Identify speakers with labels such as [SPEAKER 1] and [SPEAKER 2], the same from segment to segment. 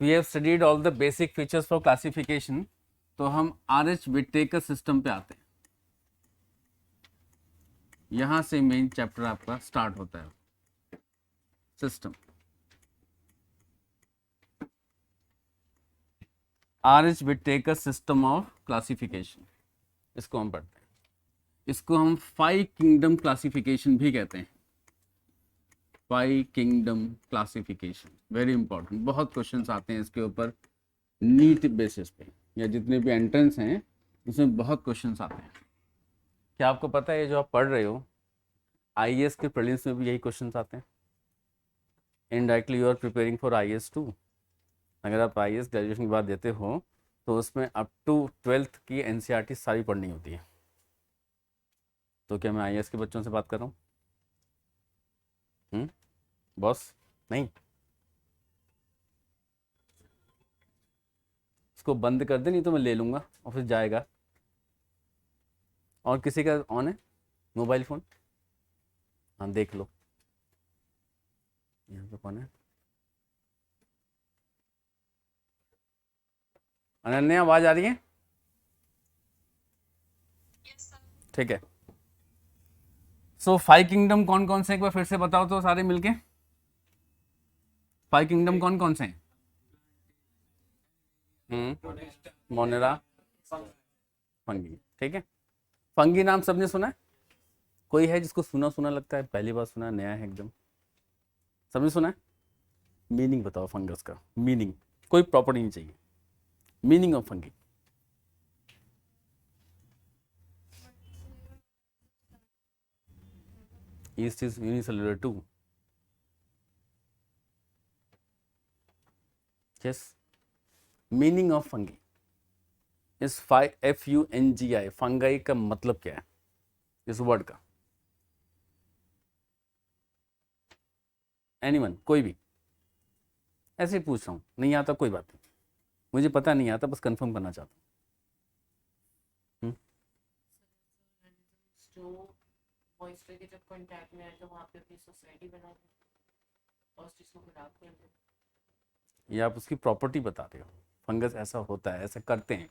[SPEAKER 1] We have studied all the basic features for classification. तो हम RH Whittaker system पे आते हैं। यहां से मेन चैप्टर आपका स्टार्ट होता है, system. RH Whittaker system of classification, इसको हम पढ़ते हैं। इसको हम 5 किंगडम क्लासिफिकेशन भी कहते हैं। 5 किंगडम क्लासिफिकेशन वेरी इंपॉर्टेंट, बहुत क्वेश्चंस आते हैं इसके ऊपर नीट बेसिस पे, या जितने भी एंट्रेंस हैं उसमें बहुत क्वेश्चंस आते हैं। क्या आपको पता है ये जो आप पढ़ रहे हो IAS के प्रीलिम्स में भी यही क्वेश्चंस आते हैं। Indirectly you are preparing for IAS too. अगर आप IAS ग्रेजुएशन के बाद देते हो तो उसमें अप टू 12th की NCERT सारी पढ़नी होती है। तो क्या मैं IAS के बच्चों से बात कर रहा हूँ? बॉस नहीं, इसको बंद कर दे, नहीं तो मैं ले लूँगा और फिर जाएगा। और किसी का ऑन है मोबाइल फ़ोन? हाँ देख लो, यहाँ पे कौन है? अनन्या, आवाज़ आ रही है? ठीक है। सो 5 किंगडम कौन कौन से, एक बार फिर से बताओ तो सारे मिलके। 5 किंगडम कौन कौन से हैं? Monera, fungi. ठीक है, फंगी नाम सबने सुना है? कोई है जिसको सुना सुना लगता है, पहली बार सुना, नया है एकदम? सबने सुना है? मीनिंग बताओ फंगस का, मीनिंग, कोई प्रॉपर्टी नहीं चाहिए, meaning of fungi. Yeast is unicellular too, yes. Meaning of fungi is FUNGI, fungi का मतलब क्या है इस वर्ड का? एनीवन, कोई भी? ऐसे ही पूछ रहा हूँ, नहीं आता कोई बात नहीं, मुझे पता नहीं आता, बस कंफर्म करना चाहता हूँ।
[SPEAKER 2] जो मॉइस्चर के जब कांटेक्ट में आए तो वहाँ पे अपनी सोसाइटी बना दी और उस चीज़ को खराब कर दिया।
[SPEAKER 1] ये आप उसकी प्रॉपर्टी बता रहे हो, फंगस ऐसा होता है, ऐसा करते हैं,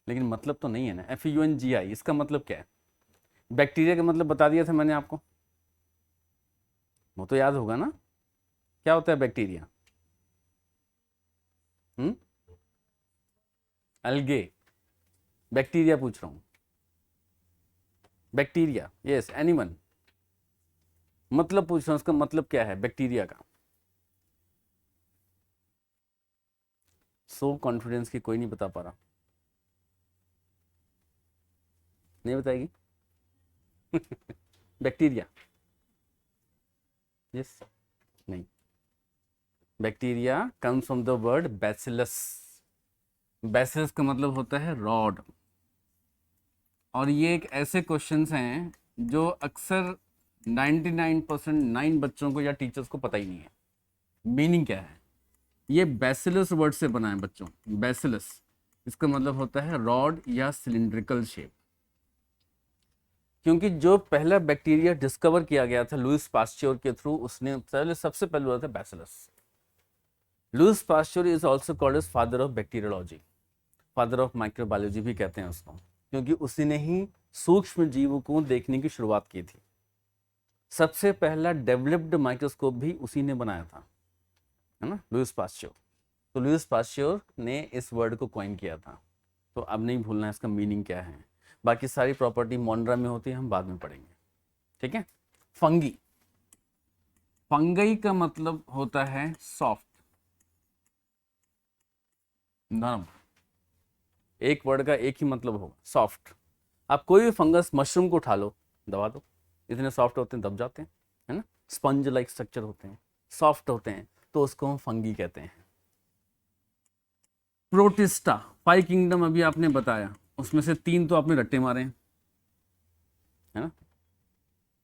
[SPEAKER 1] लेकिन मतलब तो नहीं है ना। FUNGI इसका मतलब क्या है? बैक्टीरिया का मतलब बता दिया था मैंने आपको, वो तो याद होगा ना। क्या होता है बैक्टीरिया? अलगे, बैक्टीरिया पूछ रहा हूँ, बैक्टीरिया, यस। एनिमल, मतलब पूछ रहा हूँ, उसका मतलब क्या है बैक्टीरिया का? सो कॉन्फिडेंस की कोई नहीं बता पा रहा, नहीं बताएगी? बैक्टीरिया, यस, नहीं। Bacteria comes from the word bacillus. Bacillus का मतलब होता है रॉड। और ये एक ऐसे क्वेश्चंस हैं जो अक्सर 99% 9 बच्चों को या टीचर्स को पता ही नहीं है मीनिंग क्या है। ये बैसिलस वर्ड से बना है बच्चों, बैसिलस, इसका मतलब होता है रॉड या सिलिंड्रिकल शेप। क्योंकि जो पहला बैक्टीरिया डिस्कवर किया गया था लुईस पास्चर के थ्रू, उसने सबसे पहले बोला था bacillus. Louis Pasteur is also called as father of bacteriology, father of microbiology भी कहते हैं उसको, क्योंकि उसी ने ही सूक्ष्म जीवों को देखने की शुरुआत की थी। सबसे पहला डेवलप्ड माइक्रोस्कोप भी उसी ने बनाया था, है ना, लुईस पास्चर। तो लुईस पास्चर ने इस वर्ड को कॉइन किया था। तो अब नहीं भूलना है इसका मीनिंग क्या है। बाकी सारी प्रॉपर्टी मोनरा में होती है, हम बाद में पढ़ेंगे। ठीक है। फंगी, फंगई का मतलब होता है सॉफ्ट, नरम। एक वर्ड का एक ही मतलब होगा, सॉफ्ट। आप कोई भी फंगस, मशरूम को उठा लो, दबा दो, इतने सॉफ्ट होते हैं, दब जाते हैं, है ना, स्पंज लाइक स्ट्रक्चर होते हैं, सॉफ्ट होते हैं, तो उसको हम फंगी कहते हैं। प्रोटिस्टा, 5 किंगडम अभी आपने बताया, उसमें से 3 तो आपने रट्टे मारे हैं, है ना।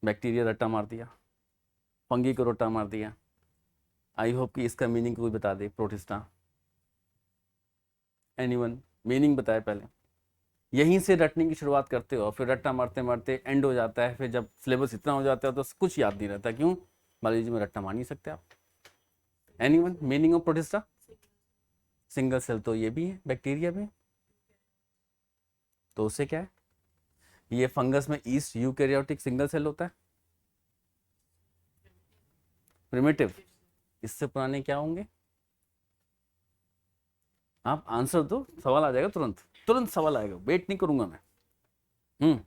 [SPEAKER 1] बैक्टीरिया रट्टा मार दिया, फंगी को रट्टा मार दिया। आई होप कि इसका मीनिंग कोई बता दे, प्रोटिस्टा। एनीवन, मीनिंग बताए पहले। यहीं से रटने की शुरुआत करते हो, फिर रट्टा मारते मारते एंड हो जाता है, फिर जब सिलेबस इतना हो जाता है तो कुछ याद नहीं रहता। क्यों? बायोलॉजी में रट्टा मार नहीं सकते आप। Anyone, meaning of protista? Single cell तो ये भी है बैक्टीरिया भी, तो उससे क्या है, ये फंगस में ईस्ट यूकैरियोटिक सिंगल सेल होता है, प्रिमिटिव। इससे पुराने क्या होंगे, आप आंसर दो, सवाल आ जाएगा तुरंत, तुरंत सवाल आएगा, वेट नहीं करूंगा मैं।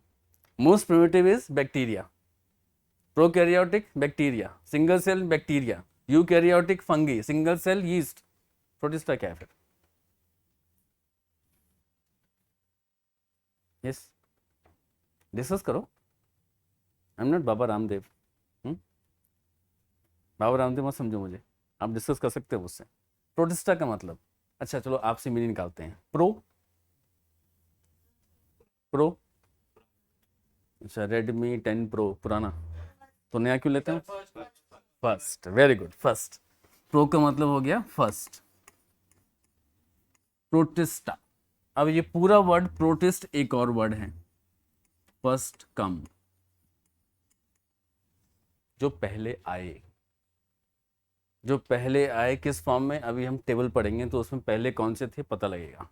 [SPEAKER 1] Most primitive is bacteria, prokaryotic bacteria, single cell bacteria, eukaryotic fungi, single cell yeast, protista क्या है फिर? यस, डिस्कस करो। I am not Baba Ramdev. Baba Ramdev मत समझो मुझे, आप डिस्कस कर सकते हो मुझसे। प्रोटिस्टा का मतलब, अच्छा चलो आपसे मीनिंग निकालते हैं। प्रो, प्रो, अच्छा रेडमी 10 प्रो पुराना, तो नया क्यों लेते हैं? First, very good, first. Pro का मतलब हो गया फर्स्ट, प्रोटिस्टा। अब ये पूरा वर्ड प्रोटिस्ट एक और वर्ड है, फर्स्ट कम, जो पहले आए, जो पहले आए किस फॉर्म में, अभी हम टेबल पढ़ेंगे तो उसमें पहले कौन से थे पता लगेगा।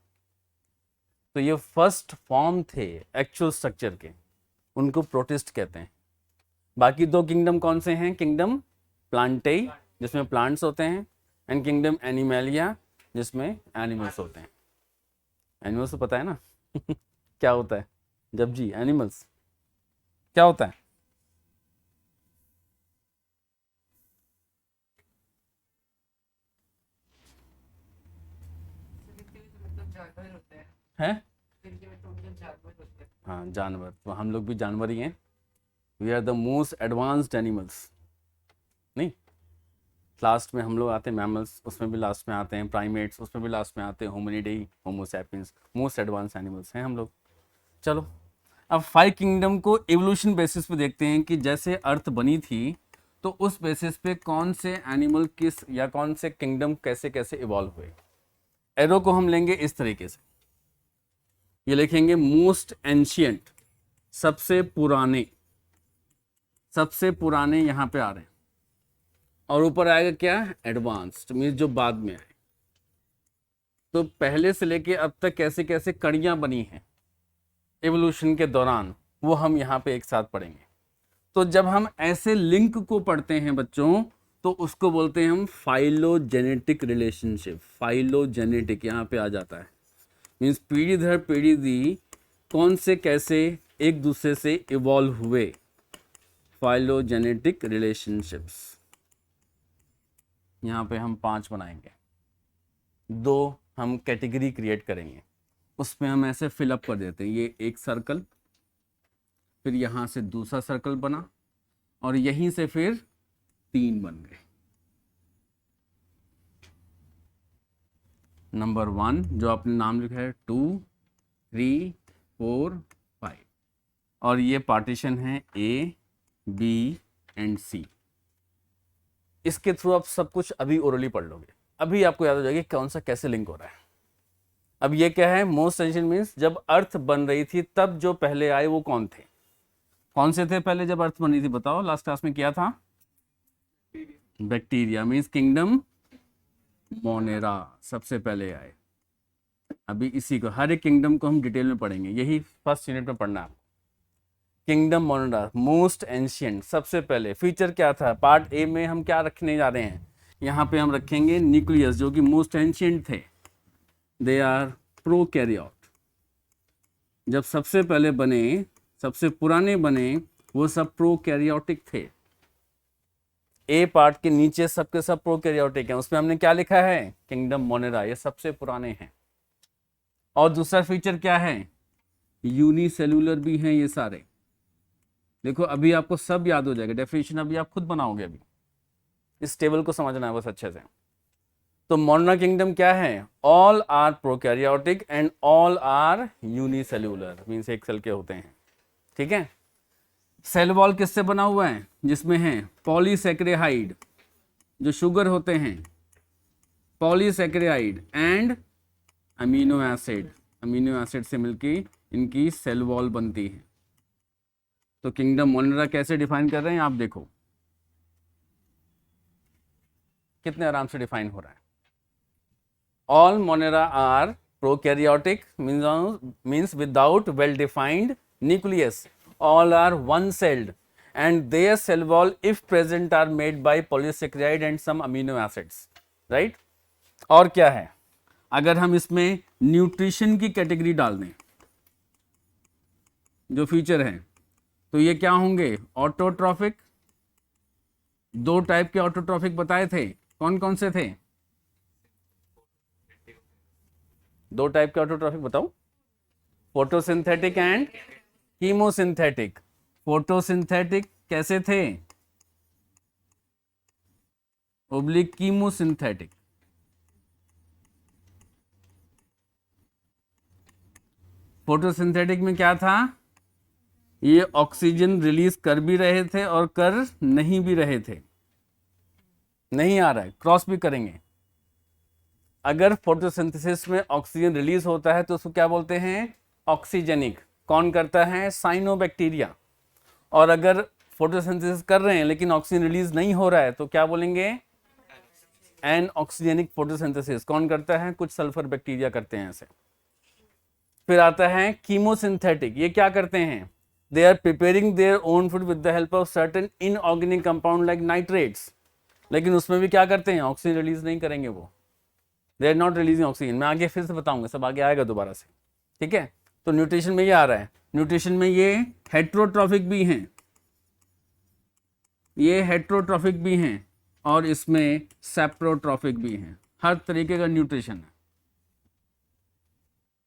[SPEAKER 1] तो ये फर्स्ट फॉर्म थे एक्चुअल स्ट्रक्चर के, उनको प्रोटिस्ट कहते हैं। बाकी दो किंगडम कौन से हैं? किंगडम प्लांटेई जिसमें प्लांट्स होते हैं, एंड किंगडम एनिमलिया जिसमें एनिमल्स होते हैं। एनिमल्स तो पता है ना क्या होता है जब जी, एनिमल्स क्या होता है?
[SPEAKER 2] जानवर होते हैं,
[SPEAKER 1] हैं?
[SPEAKER 2] जिनके में टोटल जानवर होते हैं।
[SPEAKER 1] हाँ जानवर, तो हम लोग भी जानवर ही हैं। We are the most advanced animals. नहीं, लास्ट में हम लोग आते हैं मैमल्स, उसमें भी लास्ट में आते हैं प्राइमेट्स, उसमें भी लास्ट में आते हैं Hominidae, Homo sapiens, most advance animals हैं हम लोग। चलो अब 5 किंगडम को एवोल्यूशन बेसिस पे देखते हैं कि जैसे अर्थ बनी थी तो उस बेसिस पे कौन से एनिमल किस या कौन से किंगडम कैसे कैसे इवॉल्व हुए। एरो को हम लेंगे इस तरीके से, ये लिखेंगे मोस्ट एंशियंट, सबसे पुराने, सबसे पुराने यहाँ पे आ रहे हैं, और ऊपर आएगा क्या? एडवांस्ड, मीन्स जो बाद में आए। तो पहले से लेके अब तक कैसे कैसे कड़ियां बनी हैं एवोल्यूशन के दौरान, वो हम यहाँ पे एक साथ पढ़ेंगे। तो जब हम ऐसे लिंक को पढ़ते हैं बच्चों, तो उसको बोलते हैं हम फाइलोजेनेटिक रिलेशनशिप। फाइलोजेनेटिक यहाँ पे आ जाता है, मीन्स पीढ़ी दर पीढ़ी दी कौन से कैसे एक दूसरे से इवॉल्व हुए, फाइलोजेनेटिक रिलेशनशिप्स। यहाँ पे हम 5 बनाएंगे, 2 हम कैटेगरी क्रिएट करेंगे, उसमें हम ऐसे फिलअप कर देते हैं। ये एक सर्कल, फिर यहाँ से दूसरा सर्कल बना, और यहीं से फिर 3 बन गए। नंबर 1 जो आपने नाम लिखा है, 2, 3, 4, 5, और ये पार्टीशन है A, B एंड C। इसके थ्रू आप सब कुछ अभी ओरली पढ़ लोगे, अभी आपको याद हो जाएगा कौन सा कैसे लिंक हो रहा है। अब ये क्या है? मोस्ट एंशिएंट मीन्स जब अर्थ बन रही थी तब जो पहले आए वो कौन थे? कौन से थे पहले जब अर्थ बनी थी? बताओ, लास्ट क्लास में किया था। बैक्टीरिया मीन्स किंगडम मोनेरा सबसे पहले आए। अभी इसी को, हर एक किंगडम को हम डिटेल में पढ़ेंगे, यही फर्स्ट यूनिट में पढ़ना है आपको। किंगडम मोनेरा मोस्ट एंशिएंट, सबसे पहले। फीचर क्या था? पार्ट ए में हम क्या रखने जा रहे हैं, यहाँ पे हम रखेंगे न्यूक्लियस, जो कि मोस्ट एंशिएंट थे। They are prokaryote. जब सबसे पहले बने, सबसे पुराने बने, वो सब प्रोकैरियोटिक थे। ए पार्ट के नीचे सबके सब प्रोकैरियोटिक हैं, उसमें हमने क्या लिखा है? किंगडम मोनेरा, ये सबसे पुराने हैं। और दूसरा फीचर क्या है? यूनिसेल्यूलर भी हैं ये सारे। देखो अभी आपको सब याद हो जाएगा, डेफिनेशन अभी आप खुद बनाओगे, अभी इस टेबल को समझना है बस अच्छे से। तो मोनेरा किंगडम क्या है? All are prokaryotic and all are unicellular, means एक सेल के होते हैं। ठीक है। सेल वॉल किससे बना हुआ है? जिसमें है पॉलीसैकेराइड, जो शुगर होते हैं, polysaccharide and amino acid. Amino acid से मिलके इनकी सेल वॉल बनती है। तो किंगडम मोनेरा कैसे डिफाइन कर रहे हैं आप देखो, कितने आराम से डिफाइन हो रहा है। All Monera are prokaryotic, means without well-defined nucleus. All are one-celled, and their cell wall, if present, are made by polysaccharide and some amino acids. Right? और क्या है? अगर हम इसमें न्यूट्रिशन की कैटेगरी डाल दें, जो फीचर है, तो ये क्या होंगे? ऑटोट्रॉफिक। दो टाइप के ऑटोट्रॉफिक बताए थे, कौन कौन से थे? दो टाइप के ऑटोट्रॉफिक बताओ। Photosynthetic and chemosynthetic. फोटोसिंथेटिक कैसे थे? Oblique chemosynthetic. फोटोसिंथेटिक में क्या था? ये ऑक्सीजन रिलीज कर भी रहे थे और कर नहीं भी रहे थे। नहीं आ रहा है, क्रॉस भी करेंगे। अगर फोटोसिंथेसिस में ऑक्सीजन रिलीज होता है तो उसको क्या बोलते हैं? ऑक्सीजेनिक। कौन करता है? साइनोबैक्टीरिया। और अगर फोटोसिंथेसिस कर रहे हैं लेकिन ऑक्सीजन रिलीज नहीं हो रहा है तो क्या बोलेंगे? Anoxygenic photosynthesis. कौन करता है? कुछ सल्फर बैक्टीरिया करते हैं ऐसे। फिर आता है कीमोसिंथेटिक। ये क्या करते हैं? They are preparing their own food with the help of certain inorganic compound like nitrates. लेकिन उसमें भी क्या करते हैं? ऑक्सीजन रिलीज नहीं करेंगे वो। They are not releasing oxygen. मैं आगे फिर से बताऊंगा, सब आगे आएगा दोबारा से। ठीक है, तो न्यूट्रिशन में ये आ रहा है। न्यूट्रिशन में ये हेट्रोट्रॉफिक भी हैं, ये हेट्रोट्रॉफिक भी हैं, और इसमें सेप्रोट्रॉफिक भी हैं। हर तरीके का न्यूट्रिशन है।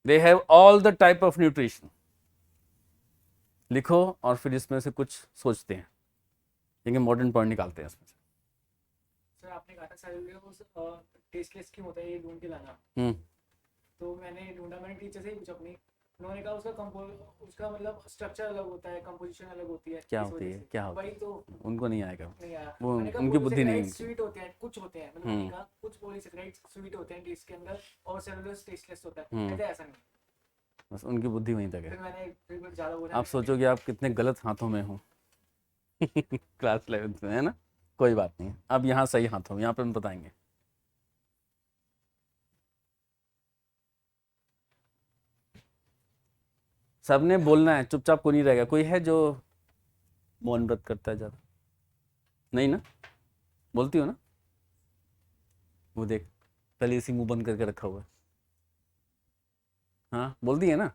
[SPEAKER 1] They have all the type of nutrition. लिखो और फिर इसमें से कुछ सोचते हैं, लेकिन मॉडर्न पॉइंट निकालते हैं इसमें से।
[SPEAKER 3] सर आपने कहा था सेलुलोज टेस्टलेस क्यों होता है, ये ढूंढ के लाना। तो मैंने ढूंढा, मैंने टीचर से ही पूछा अपनी, उन्होंने कहा उसका मतलब स्ट्रक्चर अलग होता है, कंपोजिशन अलग होती है।
[SPEAKER 1] क्या होती है? क्या होती
[SPEAKER 3] वही
[SPEAKER 1] है?
[SPEAKER 3] तो
[SPEAKER 1] उनको नहीं आएगा
[SPEAKER 3] नहीं आया।
[SPEAKER 1] वो,
[SPEAKER 3] मैंने कहा
[SPEAKER 1] उनकी बुद्धि नहीं है।
[SPEAKER 3] स्वीट होते हैं, कुछ होते हैं, मतलब मैंने कहा कुछ पॉलीसेकेराइड्स स्वीट होते हैं टेस्ट के अंदर, और सेलुलोज टेस्टलेस होता है। कहते हैं ऐसा नहीं।
[SPEAKER 1] बस उनकी बुद्धि वहीं तक
[SPEAKER 3] फिर
[SPEAKER 1] है।
[SPEAKER 3] मैंने फिर ज्यादा बोला।
[SPEAKER 1] आप सोचोगे आप कितने गलत हाथों में हो क्लास 11th में, है ना? कोई बात नहीं, अब यहाँ सही हाथों में, यहाँ पे हम बताएंगे। सबने बोलना है, चुपचाप कोई नहीं रहेगा। कोई है जो मौन व्रत करता है ज़्यादा? नहीं ना? बोलती हो ना? वो देख, पहले इसी मुंह बंद करके रखा हुआ है। हाँ, बोलती है ना?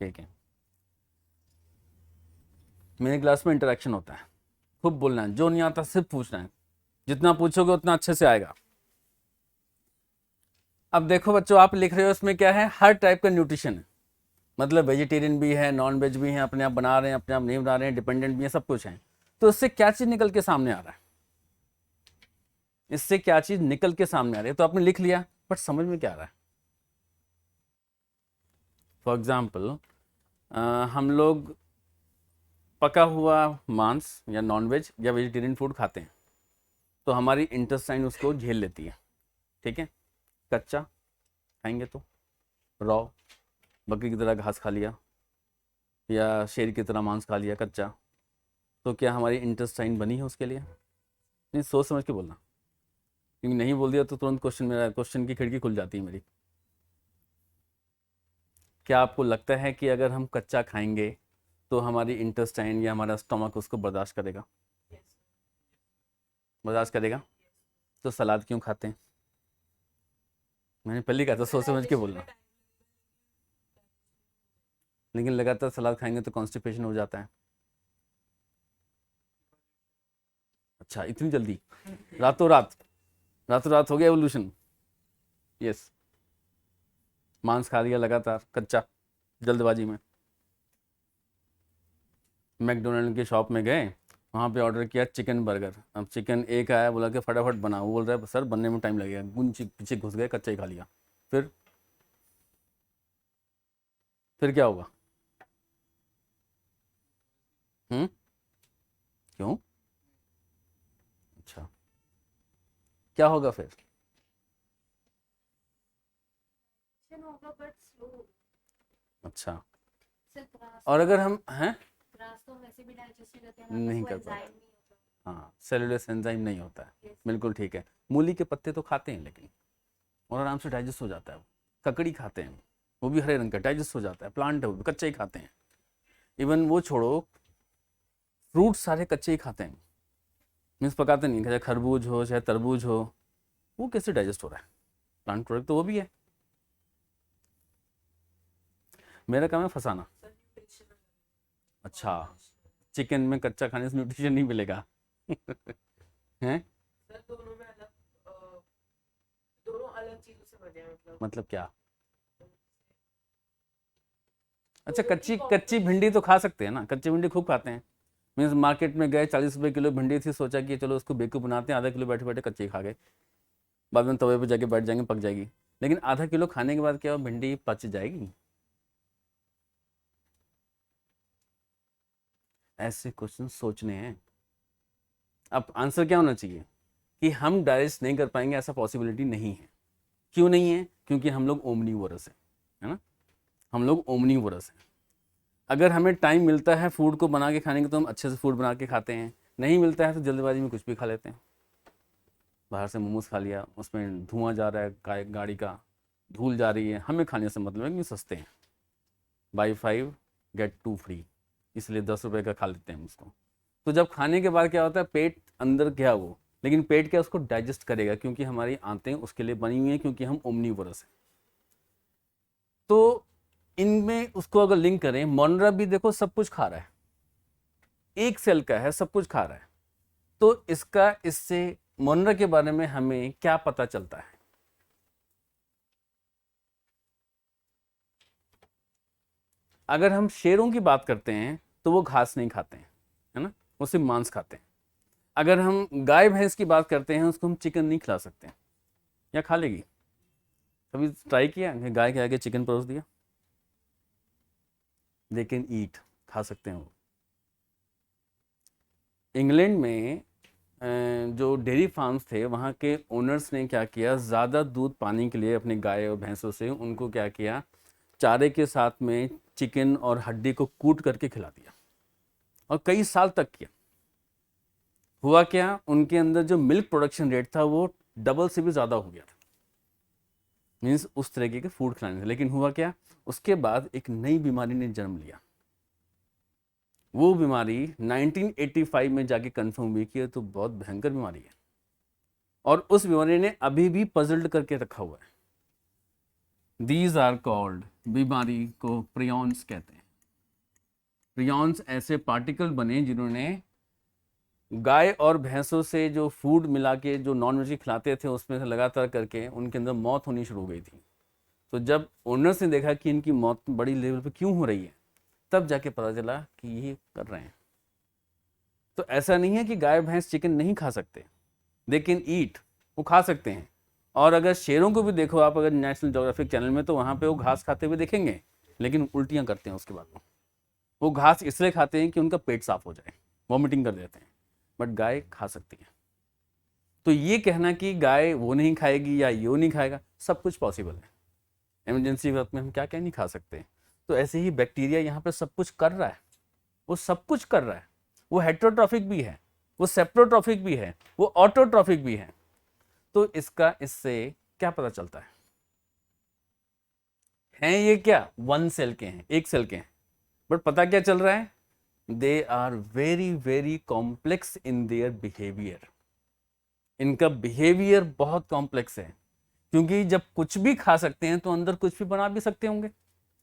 [SPEAKER 1] ठीक है। मेरे क्लास में इंटरेक्शन होता है, खूब बोलना है, जो नहीं आता सिर्फ पूछना है। जितना पूछोगे उतना अच्छे से आएगा। अब देखो बच्चों, आप लिख रहे हो इसमें क्या है? हर टाइप का न्यूट्रिशन है। मतलब वेजिटेरियन भी है, नॉन वेज भी है, अपने आप बना रहे हैं, अपने आप नहीं बना रहे हैं, डिपेंडेंट भी है, सब कुछ है। तो इससे क्या चीज़ निकल के सामने आ रहा है? इससे क्या चीज़ निकल के सामने आ रही है? तो आपने लिख लिया, बट समझ में क्या आ रहा है? फॉर एग्जाम्पल, हम लोग पका हुआ मांस या नॉनवेज या वेजिटेरियन फूड खाते हैं, तो हमारी इंटेस्टाइन उसको झेल लेती है। ठीक है, कच्चा खाएंगे तो रॉ, बकरी की तरह घास खा लिया या शेर की तरह मांस खा लिया कच्चा, तो क्या हमारी इंटेस्टाइन बनी है उसके लिए? नहीं, सोच समझ के बोलना, क्योंकि नहीं बोल दिया तो तुरंत क्वेश्चन की खिड़की खुल जाती है मेरी। क्या आपको लगता है कि अगर हम कच्चा खाएंगे तो हमारी इंटेस्टाइन या हमारा स्टमक उसको बर्दाश्त करेगा? बर्दाश्त करेगा? तो सलाद क्यों खाते हैं? मैंने पहले कहा था सोच समझ के बोलना। लेकिन लगातार सलाद खाएंगे तो कॉन्स्टिपेशन हो जाता है। अच्छा, इतनी जल्दी? रातों रात हो गया एवोल्यूशन। यस, मांस खा लिया लगातार कच्चा, जल्दबाजी में। मैकडोनल्ड की शॉप में गए, वहाँ पे ऑर्डर किया चिकन बर्गर। अब चिकन एक आया, बोला कि फटाफट बनाओ। वो बोल रहा है सर बनने में टाइम लगेगा। गुंज पीछे घुस गए, कच्चा ही खा लिया। फिर क्या होगा? क्यों? अच्छा, क्या होगा फिर?
[SPEAKER 2] होगा बट स्लो।
[SPEAKER 1] अच्छा,
[SPEAKER 2] सिर्फ
[SPEAKER 1] और अगर हम हैं
[SPEAKER 2] ग्रास तो वैसे भी डाइजेस्ट करते हैं ना,
[SPEAKER 1] नहीं
[SPEAKER 2] तो
[SPEAKER 1] कर
[SPEAKER 2] एंजाइम
[SPEAKER 1] पाते।
[SPEAKER 2] नहीं होता।
[SPEAKER 1] हाँ, सेलुलोज एंजाइम नहीं होता है।
[SPEAKER 2] Yes.
[SPEAKER 1] बिल्कुल ठीक है। मूली के पत्ते तो खाते हैं, लेकिन और आराम से डाइजेस्ट हो जाता है। ककड़ी खाते हैं, वो भी हरे रंग का, डाइजेस्ट हो जाता है। प्लांट है, वो भी कच्चा ही खाते हैं। इवन वो छोड़ो, फ्रूट सारे कच्चे ही खाते हैं, मीन्स पकाते नहीं, चाहे खरबूज हो चाहे तरबूज हो, वो कैसे डाइजेस्ट हो रहा है? प्लांट प्रोडक्ट तो वो भी है। मेरा काम है फंसाना। अच्छा, चिकन में कच्चा खाने से न्यूट्रिशन नहीं मिलेगा हैं?
[SPEAKER 2] सर दोनों में अलग दोनों अलग चीजों से बने हैं
[SPEAKER 1] मतलब क्या? अच्छा, कच्ची कच्ची भिंडी तो खा सकते हैं ना, कच्ची भिंडी खूब खाते हैं। मीन्स मार्केट में गए, 40 रुपये किलो भिंडी थी, सोचा कि चलो उसको बेकूफ बनाते हैं, आधा किलो बैठे बैठे कच्ची खा गए। बाद में तवे पे जाके बैठ जाएंगे, पक जाएगी। लेकिन आधा किलो खाने के बाद क्या वो भिंडी पच जाएगी? ऐसे क्वेश्चन सोचने हैं। अब आंसर क्या होना चाहिए कि हम डाइजेस्ट नहीं कर पाएंगे, ऐसा पॉसिबिलिटी नहीं है। क्यों नहीं है? क्योंकि हम लोग ओमनीवोरस हैं, है ना, हम लोग ओमनीवोरस हैं। अगर हमें टाइम मिलता है फूड को बना के खाने के तो हम अच्छे से फूड बना के खाते हैं, नहीं मिलता है तो जल्दबाजी में कुछ भी खा लेते हैं। बाहर से मोमोज खा लिया, उसमें धुआं जा रहा है, गाड़ी का धूल जा रही है, हमें खाने से मतलब है कि सस्ते हैं, बाई 5 गेट 2 फ्री, इसलिए 10 रुपये का खा लेते हैं उसको। तो जब खाने के बाद क्या होता है, पेट अंदर गया वो, लेकिन पेट क्या उसको डाइजेस्ट करेगा, क्योंकि हमारी आंतें उसके लिए बनी हुई हैं, क्योंकि हम ओमनीवोरस हैं। तो इनमें उसको अगर लिंक करें, मोनरा भी देखो सब कुछ खा रहा है, एक सेल का है, सब कुछ खा रहा है। तो इसका, इससे मोनरा के बारे में हमें क्या पता चलता है? अगर हम शेरों की बात करते हैं तो वो घास नहीं खाते हैं, है ना, वो सिर्फ मांस खाते हैं। अगर हम गाय भैंस की बात करते हैं, उसको हम चिकन नहीं खिला सकते, या खा लेगी? कभी ट्राई किया कि गाय के आगे चिकन परोस दिया? दे कैन ईट, खा सकते हैं वो। इंग्लैंड में जो डेयरी फार्म्स थे, वहाँ के ओनर्स ने क्या किया, ज़्यादा दूध पाने के लिए अपने गाय और भैंसों से उनको क्या किया, चारे के साथ में चिकन और हड्डी को कूट करके खिला दिया, और कई साल तक किया। हुआ क्या, उनके अंदर जो मिल्क प्रोडक्शन रेट था वो डबल से भी ज़्यादा हो गया था, मीन्स उस तरीके के फूड खिलाने से। लेकिन हुआ क्या, उसके बाद एक नई बीमारी ने जन्म लिया। वो बीमारी 1985 में जाके कंफर्म हुई कि ये तो बहुत भयंकर बीमारी है, और उस बीमारी ने अभी भी पजल्ड करके रखा हुआ है। दीज आर कॉल्ड, बीमारी को प्रियॉन्स कहते हैं। प्रियॉन्स ऐसे पार्टिकल बने जिन्होंने गाय और भैंसों से जो फूड मिला के जो नॉन वेज खिलाते थे, उसमें से लगातार करके उनके अंदर मौत होनी शुरू हो गई थी। तो जब ओनर्स ने देखा कि इनकी मौत बड़ी लेवल पे क्यों हो रही है, तब जाके पता चला कि ये कर रहे हैं। तो ऐसा नहीं है कि गाय भैंस चिकन नहीं खा सकते, दे कैन ईट, वो खा सकते हैं। और अगर शेरों को भी देखो आप, अगर नेशनल ज्योग्राफिक चैनल में, तो वहाँ पे वो घास खाते हुए देखेंगे, लेकिन उल्टियाँ करते हैं उसके बाद में। वो घास इसलिए खाते हैं कि उनका पेट साफ हो जाए, वॉमिटिंग कर देते हैं, बट गाय खा सकती है। तो ये कहना कि गाय वो नहीं खाएगी या ये नहीं खाएगा, सब कुछ पॉसिबल है। इमरजेंसी वक्त में हम क्या क्या नहीं खा सकते। तो ऐसे ही बैक्टीरिया यहाँ पे सब कुछ कर रहा है, वो सब कुछ कर रहा है। वो हेट्रोट्रॉफिक भी है, वो सेप्रोट्रॉफिक भी है, वो ऑटोट्रॉफिक भी है। तो इसका, इससे क्या पता चलता है? हैं ये क्या, वन सेल के हैं, एक सेल के हैं, बट पता क्या चल रहा है, they are very very complex in their behaviour. इनका बिहेवियर बहुत कॉम्प्लेक्स है, क्योंकि जब कुछ भी खा सकते हैं तो अंदर कुछ भी बना भी सकते होंगे,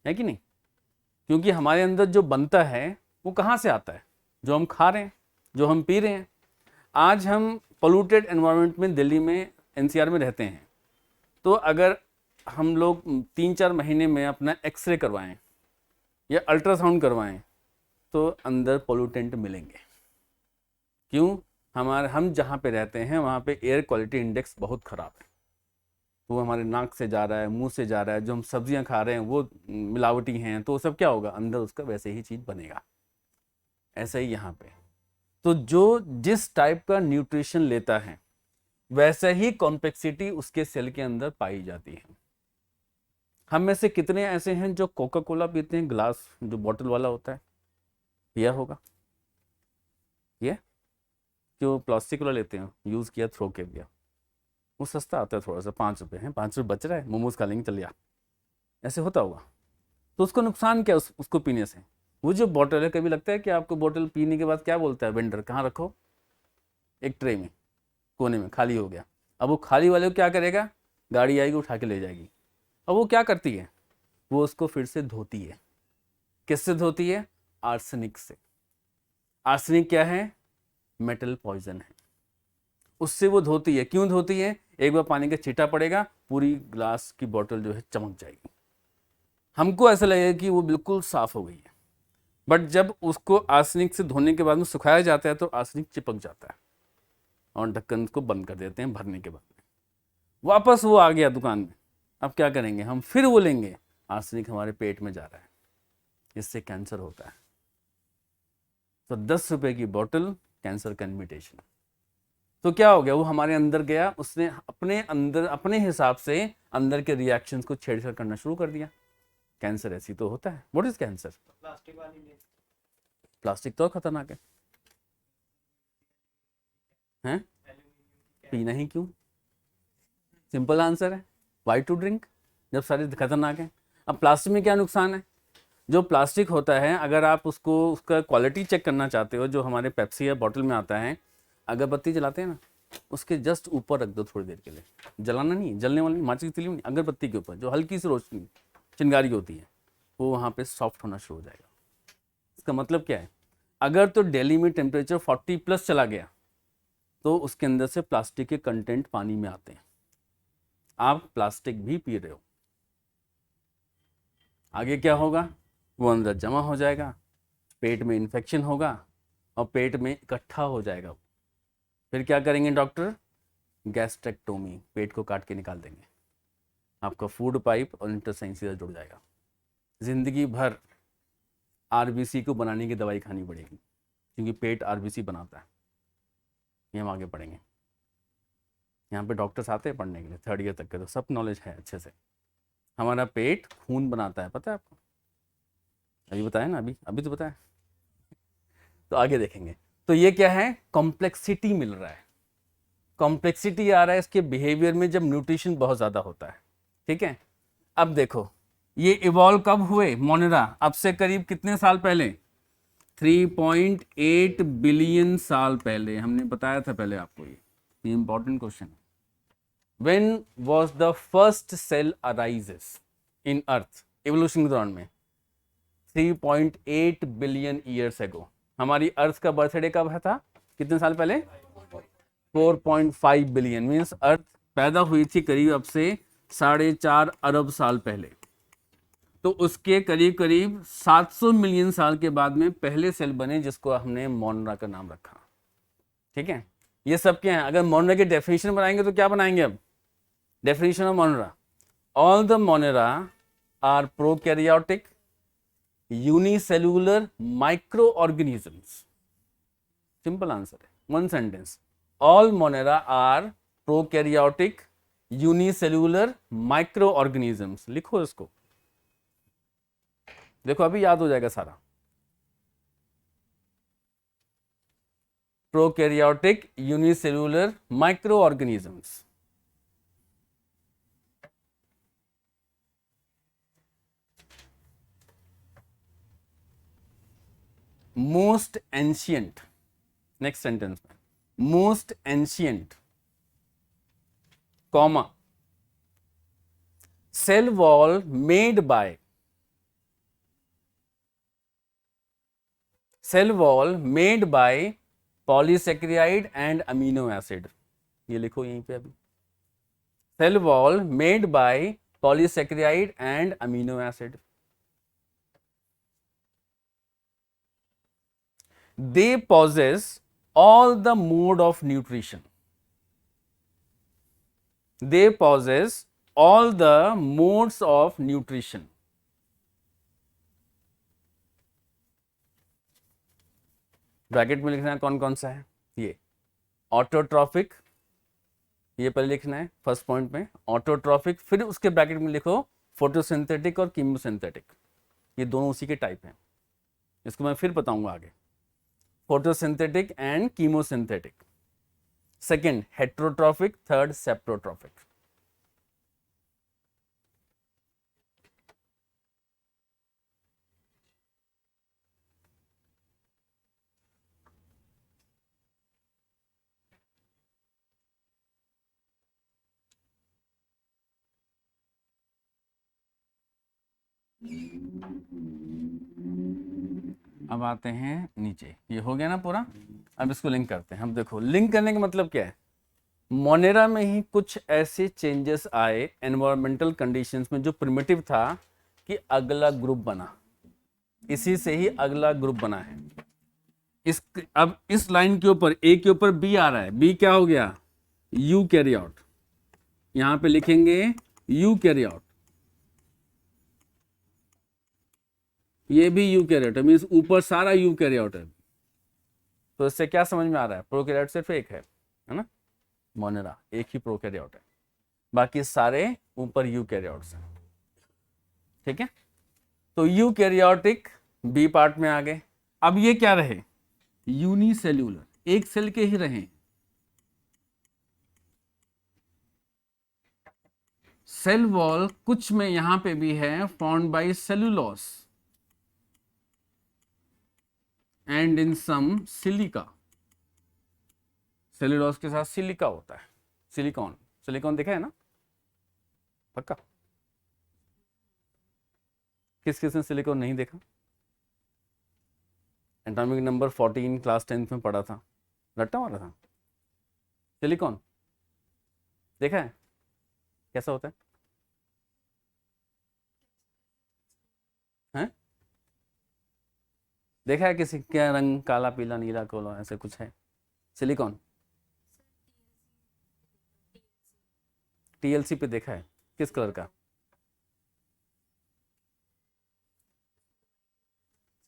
[SPEAKER 1] है कि नहीं? क्योंकि हमारे अंदर जो बनता है वो कहाँ से आता है? जो हम खा रहे हैं, जो हम पी रहे हैं। आज हम पोल्यूटेड एनवायरनमेंट में, दिल्ली में, एनसीआर में रहते हैं। तो अगर हम लोग 3-4 महीने में अपना एक्सरे करवाएं या अल्ट्रासाउंड करवाएं, तो अंदर पोल्यूटेंट मिलेंगे। क्यों? हम जहाँ पे रहते हैं वहाँ पे एयर क्वालिटी इंडेक्स बहुत ख़राब है। वो हमारे नाक से जा रहा है, मुंह से जा रहा है, जो हम सब्जियां खा रहे हैं वो मिलावटी हैं, तो सब क्या होगा, अंदर उसका वैसे ही चीज़ बनेगा। ऐसा ही यहाँ पे। तो जो जिस टाइप का न्यूट्रिशन लेता है, वैसा ही कॉम्प्लेक्सिटी उसके सेल के अंदर पाई जाती है। हम में से कितने ऐसे हैं जो कोका कोला पीते हैं, ग्लास जो बॉटल वाला होता है, पिया होगा? ये क्यों प्लास्टिक वाला लेते हैं, यूज़ किया थ्रो के दिया, वो सस्ता आता है थोड़ा सा, 5 रुपये है, 5 रुपये बच रहा है, मोमोज खा लेंगे, चल या ऐसे होता होगा। तो उसको नुकसान क्या उसको पीने से? वो जो बॉटल है, कभी लगता है कि आपको बॉटल पीने के बाद क्या बोलता है वेंडर, कहाँ रखो? एक ट्रे में कोने में, खाली हो गया। अब वो खाली वाले को क्या करेगा, गाड़ी आएगी उठा के ले जाएगी। अब वो क्या करती है, वो उसको फिर से धोती है। किससे धोती है? आर्सेनिक से। आर्सेनिक क्या है? मेटल पॉइजन है। उससे वो धोती है। क्यों धोती है? एक बार पानी का छींटा पड़ेगा, पूरी ग्लास की बोतल जो है चमक जाएगी। हमको ऐसा लगेगा कि वो बिल्कुल साफ हो गई है, बट जब उसको आर्सेनिक से धोने के बाद में सुखाया जाता है तो आर्सेनिक चिपक जाता है और ढक्कन को बंद कर देते हैं भरने के बाद में। वापस वो आ गया दुकान में, अब क्या करेंगे हम? फिर वो लेंगे, आर्सेनिक हमारे पेट में जा रहा है, इससे कैंसर होता है। तो 10 रुपए की बोतल, कैंसर का इन्विटेशन। तो क्या हो गया, वो हमारे अंदर गया, उसने अपने अंदर अपने हिसाब से अंदर के रिएक्शंस को छेड़छाड़ करना शुरू कर दिया। कैंसर ऐसी तो होता है। What is cancer?
[SPEAKER 3] प्लास्टिक वाली ले।
[SPEAKER 1] प्लास्टिक तो खतरनाक है, हैं? पीना ही क्यों? सिंपल आंसर है, वाई टू ड्रिंक, जब सारे खतरनाक हैं। अब प्लास्टिक में क्या नुकसान है? जो प्लास्टिक होता है, अगर आप उसको उसका क्वालिटी चेक करना चाहते हो, जो हमारे पेप्सी या बॉटल में आता है, अगरबत्ती जलाते हैं ना, उसके जस्ट ऊपर रख दो थोड़ी देर के लिए, जलाना नहीं, जलने वाली नहीं, माचिस की तिली नहीं, अगरबत्ती के ऊपर जो हल्की सी रोशनी चिंगारी होती है, वो वहाँ पे सॉफ्ट होना शुरू हो जाएगा। इसका मतलब क्या है? अगर तो दिल्ली में टेम्परेचर 40+ चला गया तो उसके अंदर से प्लास्टिक के कंटेंट पानी में आते हैं, आप प्लास्टिक भी पी रहे हो। आगे क्या होगा? वो अंदर जमा हो जाएगा, पेट में इन्फेक्शन होगा और पेट में इकट्ठा हो जाएगा। फिर क्या करेंगे डॉक्टर? गैस्ट्रेक्टोमी, पेट को काट के निकाल देंगे, आपका फूड पाइप और इंटेस्टाइन सीधा जुड़ जाएगा। जिंदगी भर आरबीसी को बनाने की दवाई खानी पड़ेगी, क्योंकि पेट आरबीसी बनाता है। ये हम आगे पढ़ेंगे, यहाँ पे डॉक्टर्स आते हैं पढ़ने के लिए 3rd ईयर तक के, तो सब नॉलेज है अच्छे से। हमारा पेट खून बनाता है, पता है आपको? अभी बताया ना, अभी तो बताया। तो आगे देखेंगे। तो ये क्या है? कॉम्प्लेक्सिटी मिल रहा है, कॉम्प्लेक्सिटी आ रहा है इसके बिहेवियर में जब न्यूट्रिशन बहुत ज़्यादा होता है। ठीक है, अब देखो ये इवॉल्व कब हुए? मोनेरा, अब से करीब कितने साल पहले? 3.8 बिलियन साल पहले। हमने बताया था पहले आपको, ये इंपॉर्टेंट क्वेश्चन है। When was the first cell arises in Earth? Evolution के दौरान में 3.8 बिलियन ईयर्स एगो। हमारी अर्थ का बर्थडे कब था? कितने साल पहले? 4.5 बिलियन। मीन्स अर्थ पैदा हुई थी करीब अब से 4.5 अरब साल पहले। तो उसके करीब करीब 700 मिलियन साल के बाद में पहले सेल बने, जिसको हमने मोनरा का नाम रखा। ठीक है, ये सब क्या है? अगर मोनरा की डेफिनेशन बनाएंगे तो क्या बनाएंगे? अब definition of Monera, all the Monera are prokaryotic unicellular microorganisms. Simple answer है, 1 sentence. All Monera are prokaryotic unicellular microorganisms. लिखो इसको, देखो अभी याद हो जाएगा सारा। Prokaryotic unicellular microorganisms. Most ancient, next sentence में, most ancient comma cell wall made by, cell wall made by polysaccharide and amino acid. ये लिखो यहीं पे अभी, cell wall made by polysaccharide and amino acid. They possess all the mode of nutrition. They possess all the modes of nutrition. Bracket में लिखना है कौन कौन सा है? ये ऑटोट्रॉफिक, ये पहले लिखना है फर्स्ट पॉइंट में, ऑटोट्रॉफिक। फिर उसके ब्रैकेट में लिखो फोटोसिंथेटिक और कीमोसिंथेटिक, ये दोनों उसी के टाइप हैं। इसको मैं फिर बताऊंगा आगे, photosynthetic and chemosynthetic. Second heterotrophic, third saprotrophic. अब आते हैं नीचे, ये हो गया ना पूरा। अब इसको लिंक करते हैं। हम देखो लिंक करने का मतलब क्या है, मोनेरा में ही कुछ ऐसे चेंजेस आए एनवायरमेंटल कंडीशंस में जो प्रिमिटिव था कि अगला ग्रुप बना, इसी से ही अगला ग्रुप बना है। अब इस लाइन के ऊपर ए के ऊपर बी आ रहा है, बी क्या हो गया, यू कैरी आउट। यहां पे लिखेंगे यू कैरी आउट, ये भी यू कैरी आउट है, मीन्स ऊपर सारा यू कैरी आउट है। तो इससे क्या समझ में आ रहा है, प्रोकैरियोट सिर्फ एक है ना, मोनेरा एक ही प्रोकैरियोट है, बाकी सारे ऊपर यूकैरियोट्स हैं। ठीक है, तो यूकैरियोटिक बी पार्ट में आ गए। अब ये क्या रहे, यूनिसेल्यूलर, एक सेल के ही रहे। सेल वॉल कुछ में यहां पे भी है formed by cellulose and in some silica. Cellulose के साथ सिलिका होता है, सिलिकॉन, सिलिकॉन देखा है ना पक्का? किस किस ने सिलिकॉन नहीं देखा? एटॉमिक नंबर 14 क्लास 10th में पढ़ा था, रट्टा मारा था। सिलिकॉन देखा है कैसा होता है? हैं? देखा है किसी, क्या रंग, काला पीला नीला कोला ऐसे कुछ है सिलिकॉन? टीएलसी पे देखा है, किस कलर का?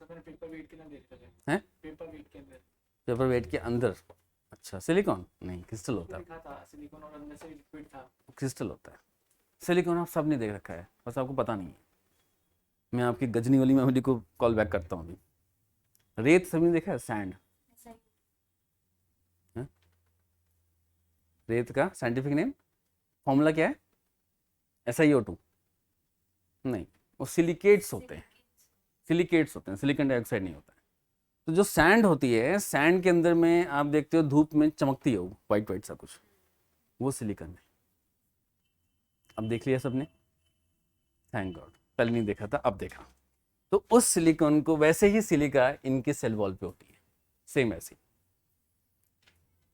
[SPEAKER 3] पेपर वेट के अंदर देखते थे।
[SPEAKER 1] हैं?
[SPEAKER 3] पेपर वेट के अंदर,
[SPEAKER 1] पेपर वेट के अंदर? अच्छा, सिलिकॉन नहीं, क्रिस्टल होता है।
[SPEAKER 3] लिखा था सिलिकॉन और अंदर से लिक्विड था।
[SPEAKER 1] क्रिस्टल होता है। सिलिकॉन आप सब ने देख रखा है, बस आपको पता नहीं है। मैं आपकी गजनी वाली मेमोरी को कॉल बैक करता हूँ अभी। रेत सभी ने देखा है, सैंड, रेत का साइंटिफिक नेम, फॉर्मूला क्या है? SiO2 नहीं, वो सिलिकेट्स होते हैं, सिलिकेट्स होते हैं, सिलिकॉन डाइऑक्साइड नहीं होता है। तो जो सैंड होती है, सैंड के अंदर में आप देखते हो धूप में चमकती है वो वाइट वाइट सा कुछ, वो सिलिकॉन है। अब देख लिया सबने, थैंक गॉड, पहले नहीं देखा था अब देखा। तो उस सिलिकॉन को, वैसे ही सिलिका इनके सेल वॉल पे होती है, सेम ऐसी।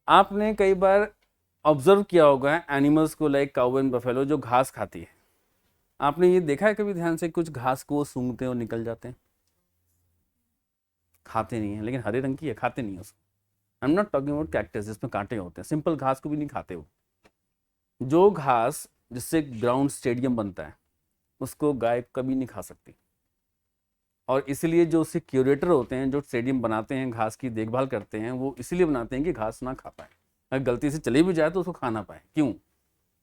[SPEAKER 1] आपने कई बार ऑब्जर्व किया होगा एनिमल्स को, लाइक काऊ एंड बफेलो जो घास खाती है, आपने ये देखा है कभी ध्यान से, कुछ घास को सूंघते और निकल जाते हैं? खाते नहीं है, लेकिन हरे रंग की है, खाते नहीं है उसको। आई am not talking about cactus जिसमें कांटे होते हैं, सिंपल घास को भी नहीं खाते वो। जो घास जिससे ग्राउंड स्टेडियम बनता है उसको गाय कभी नहीं खा सकती, और इसलिए जो उसके क्यूरेटर होते हैं, जो स्टेडियम बनाते हैं, घास की देखभाल करते हैं, वो इसलिए बनाते हैं कि घास ना खा पाए, अगर गलती से चली भी जाए तो उसको खा ना पाए। क्यों?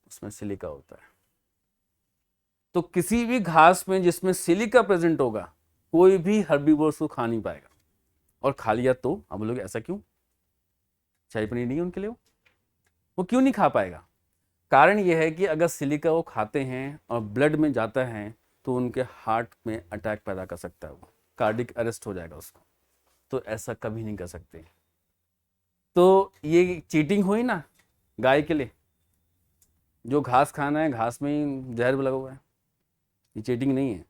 [SPEAKER 1] उसमें सिलिका होता है। तो किसी भी घास में जिसमें सिलिका प्रेजेंट होगा, कोई भी हर्बीवोर उसको खा नहीं पाएगा, और खा लिया तो अब लोग ऐसा क्यों, शाही पनीर नहीं है उनके लिए, वो क्यों नहीं खा पाएगा? कारण यह है कि अगर सिलिका वो खाते हैं और ब्लड में जाता है तो उनके हार्ट में अटैक पैदा कर सकता है, वो कार्डिक अरेस्ट हो जाएगा उसको, तो ऐसा कभी नहीं कर सकते। तो ये चीटिंग हुई ना गाय के लिए, जो घास खाना है घास में ही जहर लगा हुआ है, ये चीटिंग नहीं है,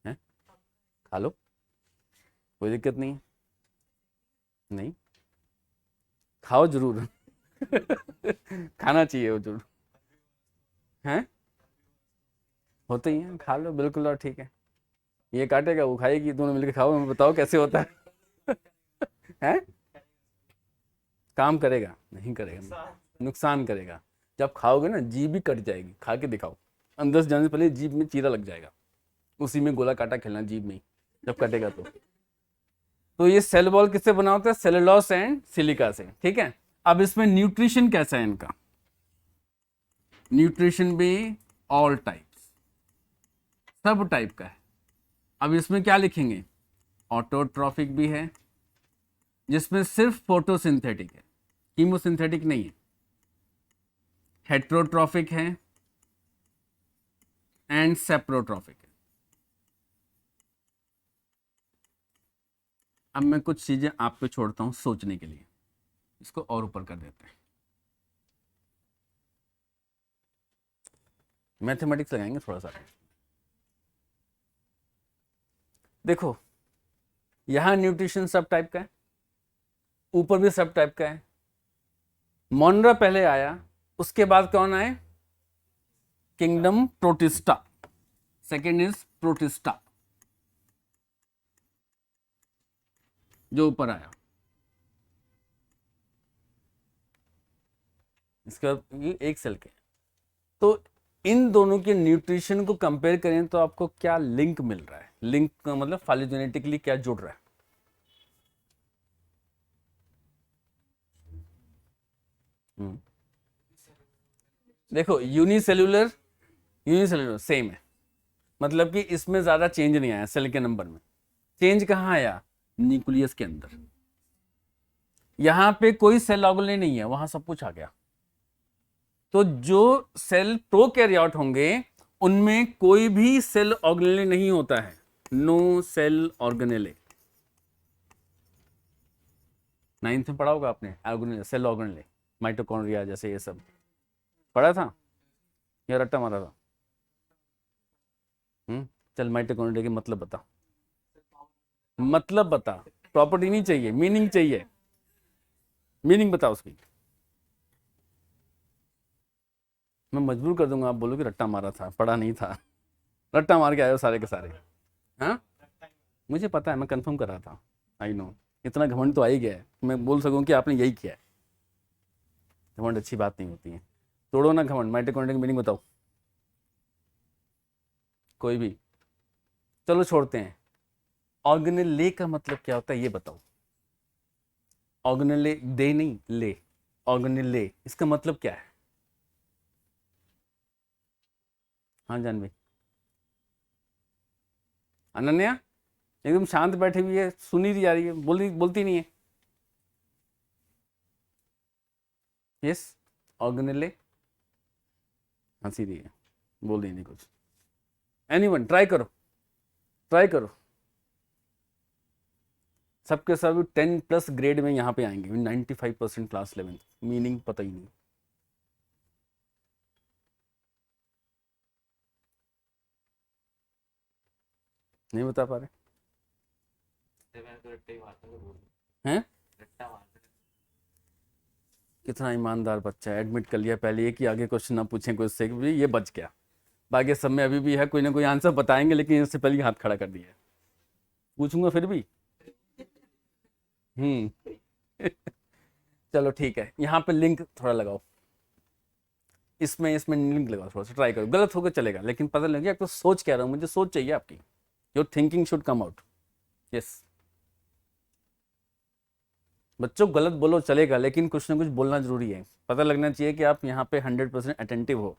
[SPEAKER 1] हैं? खा लो, कोई दिक्कत नहीं है, नहीं खाओ जरूर खाना चाहिए वो जरूर, हैं? होते ही हैं, खा लो बिल्कुल, और ठीक है। ये काटेगा वो खाएगी, दोनों मिलकर खाओ, हमें बताओ कैसे होता है हैं? काम करेगा? नहीं करेगा, नुकसान करेगा। जब खाओगे ना जीभ भी कट जाएगी, खा के दिखाओ, अंदर से जाने से पहले जीभ में चीरा लग जाएगा, उसी में गोला काटा खेलना जीभ में जब कटेगा तो ये सेल वॉल किससे बना होता है? सेलुलोस एंड सिलिका से। ठीक है, अब इसमें न्यूट्रिशन कैसा है इनका? न्यूट्रिशन भी ऑल टाइप्स, सब टाइप का है। अब इसमें क्या लिखेंगे? ऑटोट्रॉफिक भी है, जिसमें सिर्फ फोटोसिंथेटिक है, कीमोसिंथेटिक नहीं है, हेट्रोट्रॉफिक है एंड सेप्रोट्रॉफिक है। अब मैं कुछ चीजें आप पे छोड़ता हूं सोचने के लिए, इसको और ऊपर कर देते हैं, मैथमेटिक्स लगाएंगे थोड़ा सा। देखो यहां न्यूट्रिशन सब टाइप का है, ऊपर भी सब टाइप का है। मोनरा पहले आया, उसके बाद कौन आए? Kingdom protista, second is protista जो ऊपर आया। इसका ये एक सेल के, तो इन दोनों के न्यूट्रिशन को कंपेयर करें तो आपको क्या लिंक मिल रहा है? लिंक का मतलब फाइलोजेनेटिकली क्या जुड़ रहा है? देखो यूनिसेल्यूलर सेम है, मतलब कि इसमें ज्यादा चेंज नहीं आया सेल के नंबर में। चेंज कहाँ आया? न्यूक्लियस के अंदर। यहां पे कोई सेल ऑर्गेनेल नहीं है, वहां सब कुछ आ गया। तो जो सेल प्रोकैरियोट होंगे उनमें कोई भी सेल ऑर्गेनेल नहीं होता है, नो सेल ऑर्गेनेल। 9th में पढ़ा होगा आपने ऑर्गेनेल, सेल ऑर्गेनेल, माइटोकॉन्ड्रिया जैसे ये सब पढ़ा था या रट्टा मारा था? चल माइटोकॉन्ड्रिया के मतलब बता, मतलब बता, प्रॉपर्टी नहीं चाहिए, मीनिंग चाहिए, मीनिंग बता उसकी। मैं मजबूर कर दूंगा, आप बोलोगे रट्टा मारा था, पढ़ा नहीं था। रट्टा मार के आए हो सारे के सारे। हाँ मुझे पता है, मैं कंफर्म कर रहा था, आई नो। इतना घमंड तो आ ही गया है, मैं बोल सकूं कि आपने यही किया है। घमंड अच्छी बात नहीं होती है, तोड़ो ना घमंड। माइटोकॉन्ड्रिया की मीनिंग बताओ कोई भी, चलो छोड़ते हैं। ऑर्गेनेल ले का मतलब क्या होता है ये बताओ। ऑर्गेनेल ले, दे नहीं, ले, ऑर्गेनेल ले, इसका मतलब क्या है? हाँ जान भाई, अनन्या एकदम शांत बैठी हुई है, सुनी जा रही है, बोलती नहीं है। यस, ऑर्गेनेल हंसी रही है, बोल रही नहीं कुछ। एनीवन ट्राई करो, ट्राई करो। सबके सब 10+ ग्रेड में यहाँ पे आएंगे, 95% क्लास 11, मीनिंग पता ही नहीं। नहीं बता पा रहे हैं? कितना ईमानदार बच्चा है, एडमिट कर लिया पहले ये कि आगे क्वेश्चन ना पूछें कोई से, भी ये बच गया। बाकी सब में अभी भी है, कोई ना कोई आंसर बताएंगे, लेकिन इससे पहले हाथ खड़ा कर दिया, पूछूंगा फिर भी। चलो ठीक है, यहाँ पे लिंक थोड़ा लगाओ, इसमें लिंक लगाओ, थोड़ा सा ट्राई करो। गलत होकर चलेगा, लेकिन पता लगे आपको सोच क्या रहा हूँ, मुझे सोच चाहिए आपकी, your thinking should come out. Yes बच्चों, गलत बोलो चलेगा, लेकिन कुछ ना कुछ बोलना जरूरी है, पता लगना चाहिए कि आप यहाँ पे 100% अटेंटिव हो।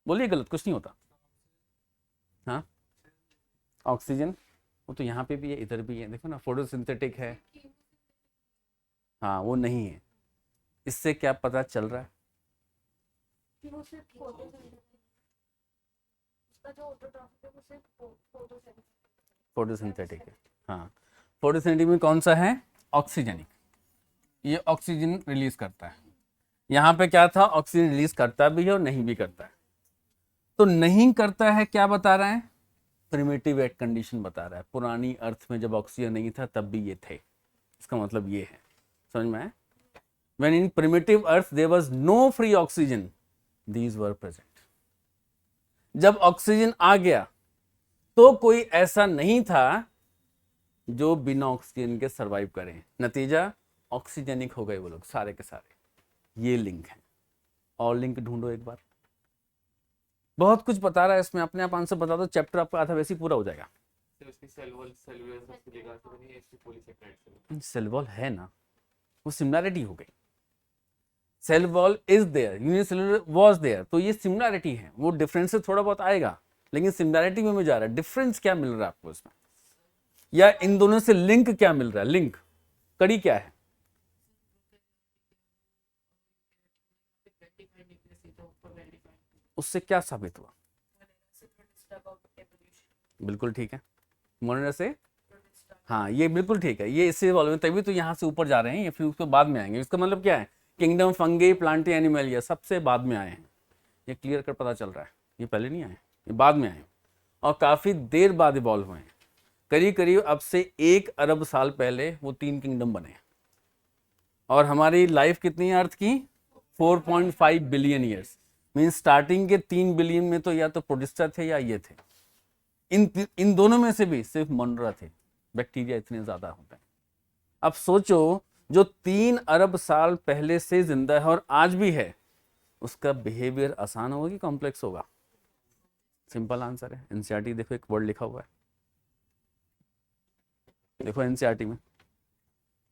[SPEAKER 1] बोलिए, गलत कुछ नहीं होता। हाँ ऑक्सीजन, वो तो यहाँ पे भी है, इधर भी है, देखो ना, फोटोसिंथेटिक है। हाँ वो नहीं है, इससे क्या पता चल रहा है? फोटोसिंथेटिक है, हाँ। फोटोसिंथेटिक में कौन सा है? ऑक्सीजनिक, ये ऑक्सीजन रिलीज करता है। यहाँ पे क्या था? ऑक्सीजन रिलीज करता भी है और नहीं भी करता है। तो नहीं करता है क्या बता रहा है? प्रिमिटिव एट कंडीशन बता रहा है, पुरानी अर्थ में जब ऑक्सीजन नहीं था तब भी ये थे, इसका मतलब ये है, समझ में आया? When in primitive earth there was no free oxygen, these were present. जब ऑक्सीजन आ गया तो कोई ऐसा नहीं था जो बिना ऑक्सीजन के सरवाइव करें, नतीजा ऑक्सीजनिक हो गए वो लोग सारे के सारे। ये लिंक है, और लिंक ढूंढो एक बार। बहुत कुछ बता रहा है इसमें, अपने आप आंसर बता दो, चैप्टर आपका आधा वैसे ही पूरा हो जाएगा। सेल वॉल है ना, वो सिमिलैरिटी हो गई। Cell wall is there, unicellular was there, तो ये सिमिलैरिटी है, वो डिफरेंस से थोड़ा बहुत आएगा, लेकिन सिमिलैरिटी में जा रहा है। डिफरेंस क्या मिल रहा है आपको इसमें? या इन दोनों से लिंक क्या मिल रहा है, लिंक कड़ी क्या है? उससे क्या साबित हुआ? बिल्कुल ठीक है, मोनेरा से, हाँ ये बिल्कुल ठीक है, ये इससे वाले तभी तो यहाँ से ऊपर जा रहे हैं, ये फिर उसके बाद में आएंगे। इसका मतलब क्या है, किंगडम फंगी प्लांटी एनिमल ये सबसे बाद में आए हैं, ये क्लियर कर पता चल रहा है, ये पहले नहीं आए, ये बाद में आए और काफ़ी देर बाद इवॉल्व हुए हैं। करीब करीब अब से 1 अरब साल पहले वो 3 किंगडम बने और हमारी लाइफ कितनी है अर्थ की, 4.5 बिलियन ईयर्स। मीन्स स्टार्टिंग के 3 बिलियन में तो या तो प्रोटिस्टा थे या ये थे, इन दोनों में से भी सिर्फ मोनेरा थे, बैक्टीरिया इतने ज़्यादा होते हैं। अब सोचो जो 3 अरब साल पहले से जिंदा है और आज भी है, उसका बिहेवियर आसान होगा कि कॉम्प्लेक्स होगा? सिंपल आंसर है, एनसीईआरटी देखो एक वर्ड लिखा हुआ है, देखो एनसीईआरटी में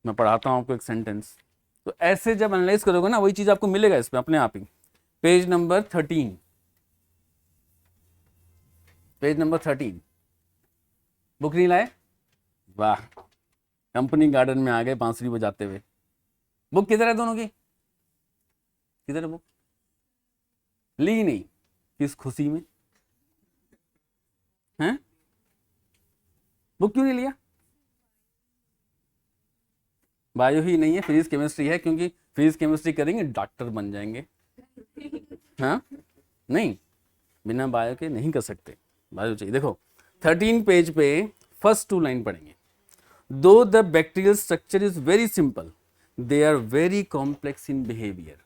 [SPEAKER 1] मैं पढ़ाता हूँ आपको एक सेंटेंस, तो ऐसे जब एनालाइज करोगे ना वही चीज आपको मिलेगा इसमें अपने आप ही। Page number 13, page number 13, book नहीं लाए? वाह, कंपनी गार्डन में आ गए बांसुरी बजाते हुए। बुक किधर है दोनों की, किधर है बुक? ली नहीं, किस खुशी में हैं? बुक क्यों नहीं लिया? बायो ही नहीं है, फिजिक्स केमिस्ट्री है, क्योंकि फिजिक्स केमिस्ट्री करेंगे डॉक्टर बन जाएंगे। हाँ नहीं, बिना बायो के नहीं कर सकते, बायो चाहिए। देखो 13 पेज पे फर्स्ट 2 लाइन पढ़ेंगे। Though the bacterial structure is very simple, they are very complex in behaviour.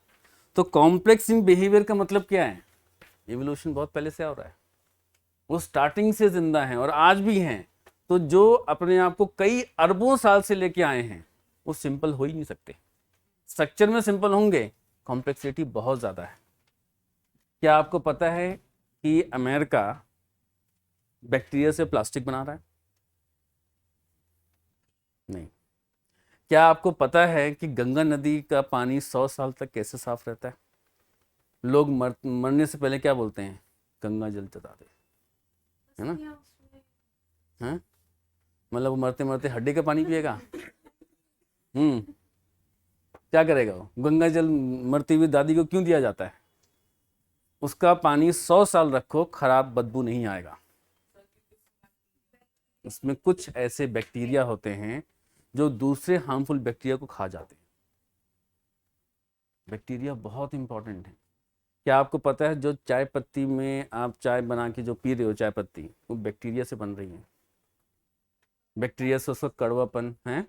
[SPEAKER 1] तो कॉम्प्लेक्स इन बिहेवियर का मतलब क्या है? एवोल्यूशन बहुत पहले से हो रहा है, वो स्टार्टिंग से जिंदा हैं और आज भी हैं। तो जो अपने आप को कई अरबों साल से लेके आए हैं वो सिंपल हो ही नहीं सकते। स्ट्रक्चर में सिंपल होंगे, कॉम्प्लेक्सिटी बहुत ज़्यादा है। क्या आपको पता है कि अमेरिका बैक्टीरिया से प्लास्टिक बना रहा है? नहीं। क्या आपको पता है कि गंगा नदी का पानी 100 साल तक कैसे साफ रहता है? लोग मरने से पहले क्या बोलते हैं? गंगा जल चढ़ा दे, है ना? हाँ, मतलब वो मरते मरते हड्डी का पानी पिएगा? क्या करेगा वो? गंगा जल मरती हुई दादी को क्यों दिया जाता है? उसका पानी 100 साल रखो, खराब बदबू नहीं आएगा। उसमें कुछ ऐसे बैक्टीरिया होते हैं जो दूसरे हार्मफुल बैक्टीरिया को खा जाते हैं। बैक्टीरिया बहुत इंपॉर्टेंट है। क्या आपको पता है जो चाय पत्ती में आप चाय बना के जो पी रहे हो, चाय पत्ती वो बैक्टीरिया से बन रही है। बैक्टीरिया से उसका कड़वापन है।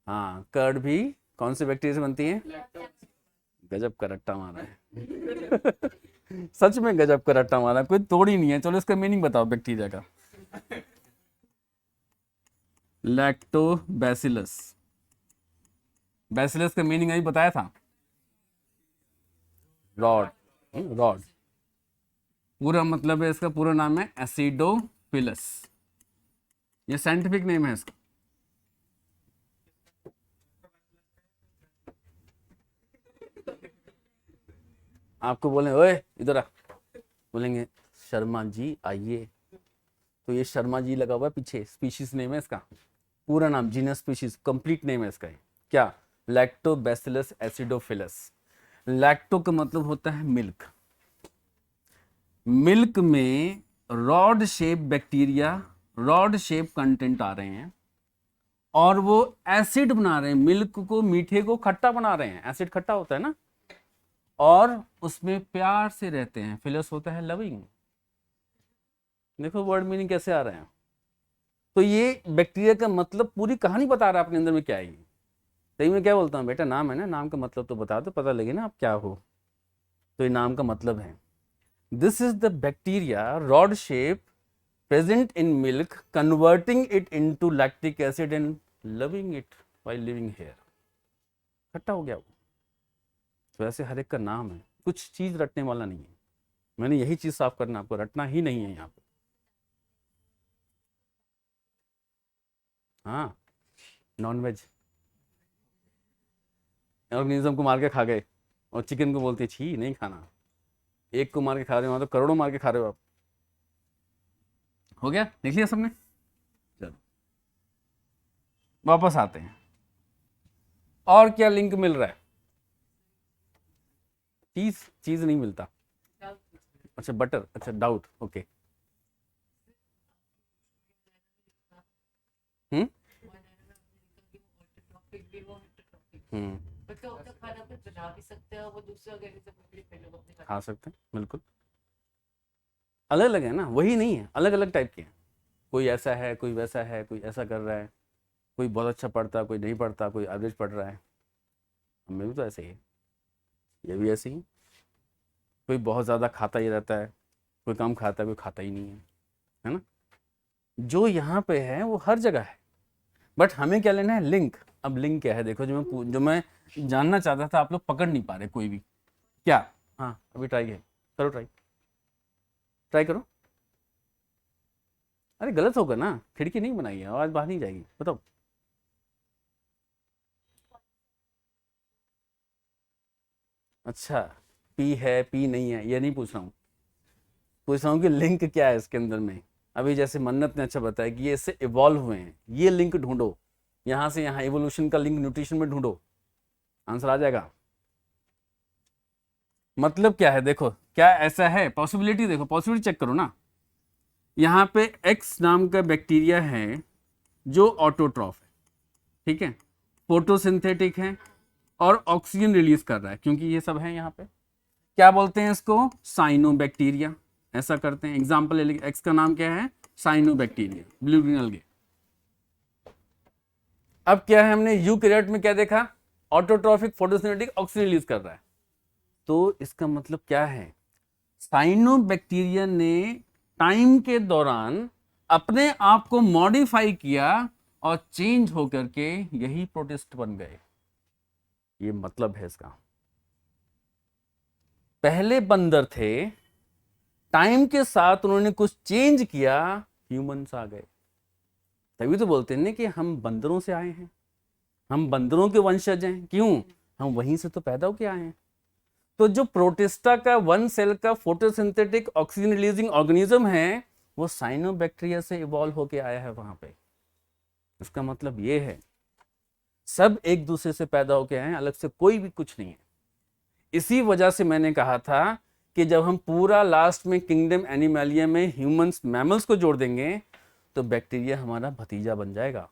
[SPEAKER 1] हाँ, कर्ड भी कौन से बैक्टीरिया से बनती है? गजब का रट्टा मारा है। सच में गजब का रट्टा मारा है, कोई तोड़ ही नहीं है। चलो इसका मीनिंग बताओ बैक्टीरिया का। लैक्टोबैसिलस, बैसिलस का मीनिंग अभी बताया था, रॉड। रॉड पूरा मतलब है, इसका पूरा नाम है एसिडोफिलस, ये साइंटिफिक नेम है इसका। आपको बोले ओए इधर आ, बोलेंगे शर्मा जी आइए, तो ये शर्मा जी लगा हुआ है पीछे, स्पीशीज नेम है इसका, पूरा नाम जीनस स्पीशीज कंप्लीट नेम है इसका। क्या? Lactobacillus acidophilus. लैक्टो का मतलब होता है मिल्क। मिल्क में rod shape bacteria, rod shape content आ रहे हैं और वो एसिड बना रहे हैं, मिल्क को मीठे को खट्टा बना रहे हैं। एसिड खट्टा होता है ना, और उसमें प्यार से रहते हैं। फिलस होता है लविंग। देखो वर्ड मीनिंग कैसे आ रहे हैं। तो ये बैक्टीरिया का मतलब पूरी कहानी बता रहा है अपने अंदर में क्या है। सही में क्या बोलता हूँ बेटा, नाम है ना, नाम का मतलब तो बता दो, पता लगे ना आप क्या हो। तो ये नाम का मतलब है, this is the bacteria rod shape present in milk, converting it into lactic acid and loving it while living here। खट्टा हो गया वो। तो ऐसे हर एक का नाम है, कुछ चीज रटने वाला नहीं है। मैंने यही चीज साफ करना, आपको रटना ही नहीं है यहाँ पे। हाँ, नॉनवेज ऑर्गेनिज्म को मार के खा गए और चिकन को बोलते छी नहीं खाना। एक को मार के खा रहे हो, तो करोड़ों मार के खा रहे हो आप। हो गया, देख लिया सबने? वापस आते हैं। और क्या लिंक मिल रहा है? चीज नहीं मिलता। अच्छा बटर, अच्छा डाउट, ओके। हम्म हम्म खा सकते हैं बिल्कुल। अलग अलग है ना, वही नहीं है, अलग अलग टाइप के हैं। कोई ऐसा है, कोई वैसा है, कोई ऐसा कर रहा है, कोई बहुत अच्छा पढ़ता, कोई नहीं पढ़ता, कोई एवरेज पढ़ रहा है। हमें भी तो ऐसे ही है, ये भी ऐसे ही। कोई बहुत ज़्यादा खाता ही रहता है, कोई कम खाता है, कोई खाता ही नहीं है ना। जो यहाँ पे है वो हर जगह है, बट हमें क्या लेना है? लिंक। अब लिंक क्या है देखो, जो मैं जानना चाहता था, आप लोग पकड़ नहीं पा रहे कोई भी। क्या? हाँ अभी ट्राई करो, ट्राई करो। अरे गलत होगा ना, खिड़की नहीं बनाई है, आवाज़ बाहर नहीं जाएगी, बताओ। अच्छा, पी है पी नहीं है ये नहीं पूछ रहा हूँ, पूछ रहा हूँ कि लिंक क्या है इसके अंदर में। अभी जैसे मन्नत ने अच्छा बताया कि ये इससे इवॉल्व हुए हैं, ये लिंक ढूंढो, यहाँ से यहाँ इवोल्यूशन का लिंक न्यूट्रिशन में ढूंढो, आंसर आ जाएगा। मतलब क्या है देखो, क्या ऐसा है? पॉसिबिलिटी देखो, पॉसिबिलिटी चेक करो ना। यहाँ पे एक्स नाम का बैक्टीरिया है जो ऑटोट्रॉफ है, ठीक है, फोटोसिंथेटिक है और ऑक्सीजन रिलीज कर रहा है, क्योंकि ये सब है यहाँ पे। क्या बोलते हैं इसको? साइनोबैक्टीरिया। ऐसा करते हैं, एग्जाम्पल ले लीजिए, एक्स का नाम क्या है? साइनोबैक्टीरिया, ब्लू ग्रीन अलगे। अब क्या है, हमने यूकैरियोट में क्या देखा? ऑटोट्रॉफिक, फोटोसिंथेटिक, ऑक्सीजन रिलीज कर रहा है। तो इसका मतलब क्या है? साइनोबैक्टीरिया ने टाइम के दौरान अपने आप को मॉडिफाई किया और चेंज होकर के यही प्रोटिस्ट बन गए। ये मतलब है इसका। पहले बंदर थे, टाइम के साथ उन्होंने कुछ चेंज किया, ह्यूमंस आ गए। तभी तो बोलते हैं कि हम बंदरों से आए हैं, हम बंदरों के वंशज हैं। क्यों? हम वहीं से तो पैदा होके आए हैं। तो जो प्रोटिस्टा का वन सेल का फोटोसिंथेटिक ऑक्सीजन रिलीजिंग ऑर्गेनिज्म है, वो साइनोबैक्टीरिया से इवॉल्व होके आया है वहां पे। इसका मतलब ये है, सब एक दूसरे से पैदा होके आए हैं, अलग से कोई भी कुछ नहीं है। इसी वजह से मैंने कहा था कि जब हम पूरा लास्ट में किंगडम एनिमलिया में ह्यूमंस, मैमल्स को जोड़ देंगे, तो बैक्टीरिया हमारा भतीजा बन जाएगा।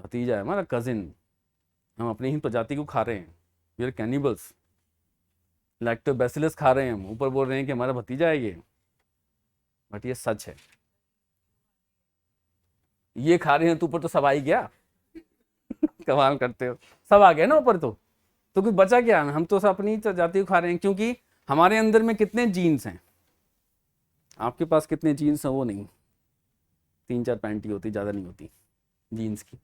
[SPEAKER 1] भतीजा है हमारा, कजिन। हम अपनी ही प्रजाति को खा रहे हैं, वी आर कैनिबल्स। लैक्टोबैसिलस खा रहे हैं हम, ऊपर बोल रहे हैं कि हमारा भतीजा है ये, बट ये सच है। ये खा रहे हैं तो ऊपर तो सब आ ही गया। कमाल करते हो, सब आ गया ना ऊपर। तो कुछ बचा क्या? हम तो सब अपनी जाति को खा रहे हैं, क्योंकि हमारे अंदर में कितने जीन्स हैं? आपके पास कितने जीन्स हैं वो नहीं, 3-4 पैंटी होती, ज़्यादा नहीं होती जीन्स की।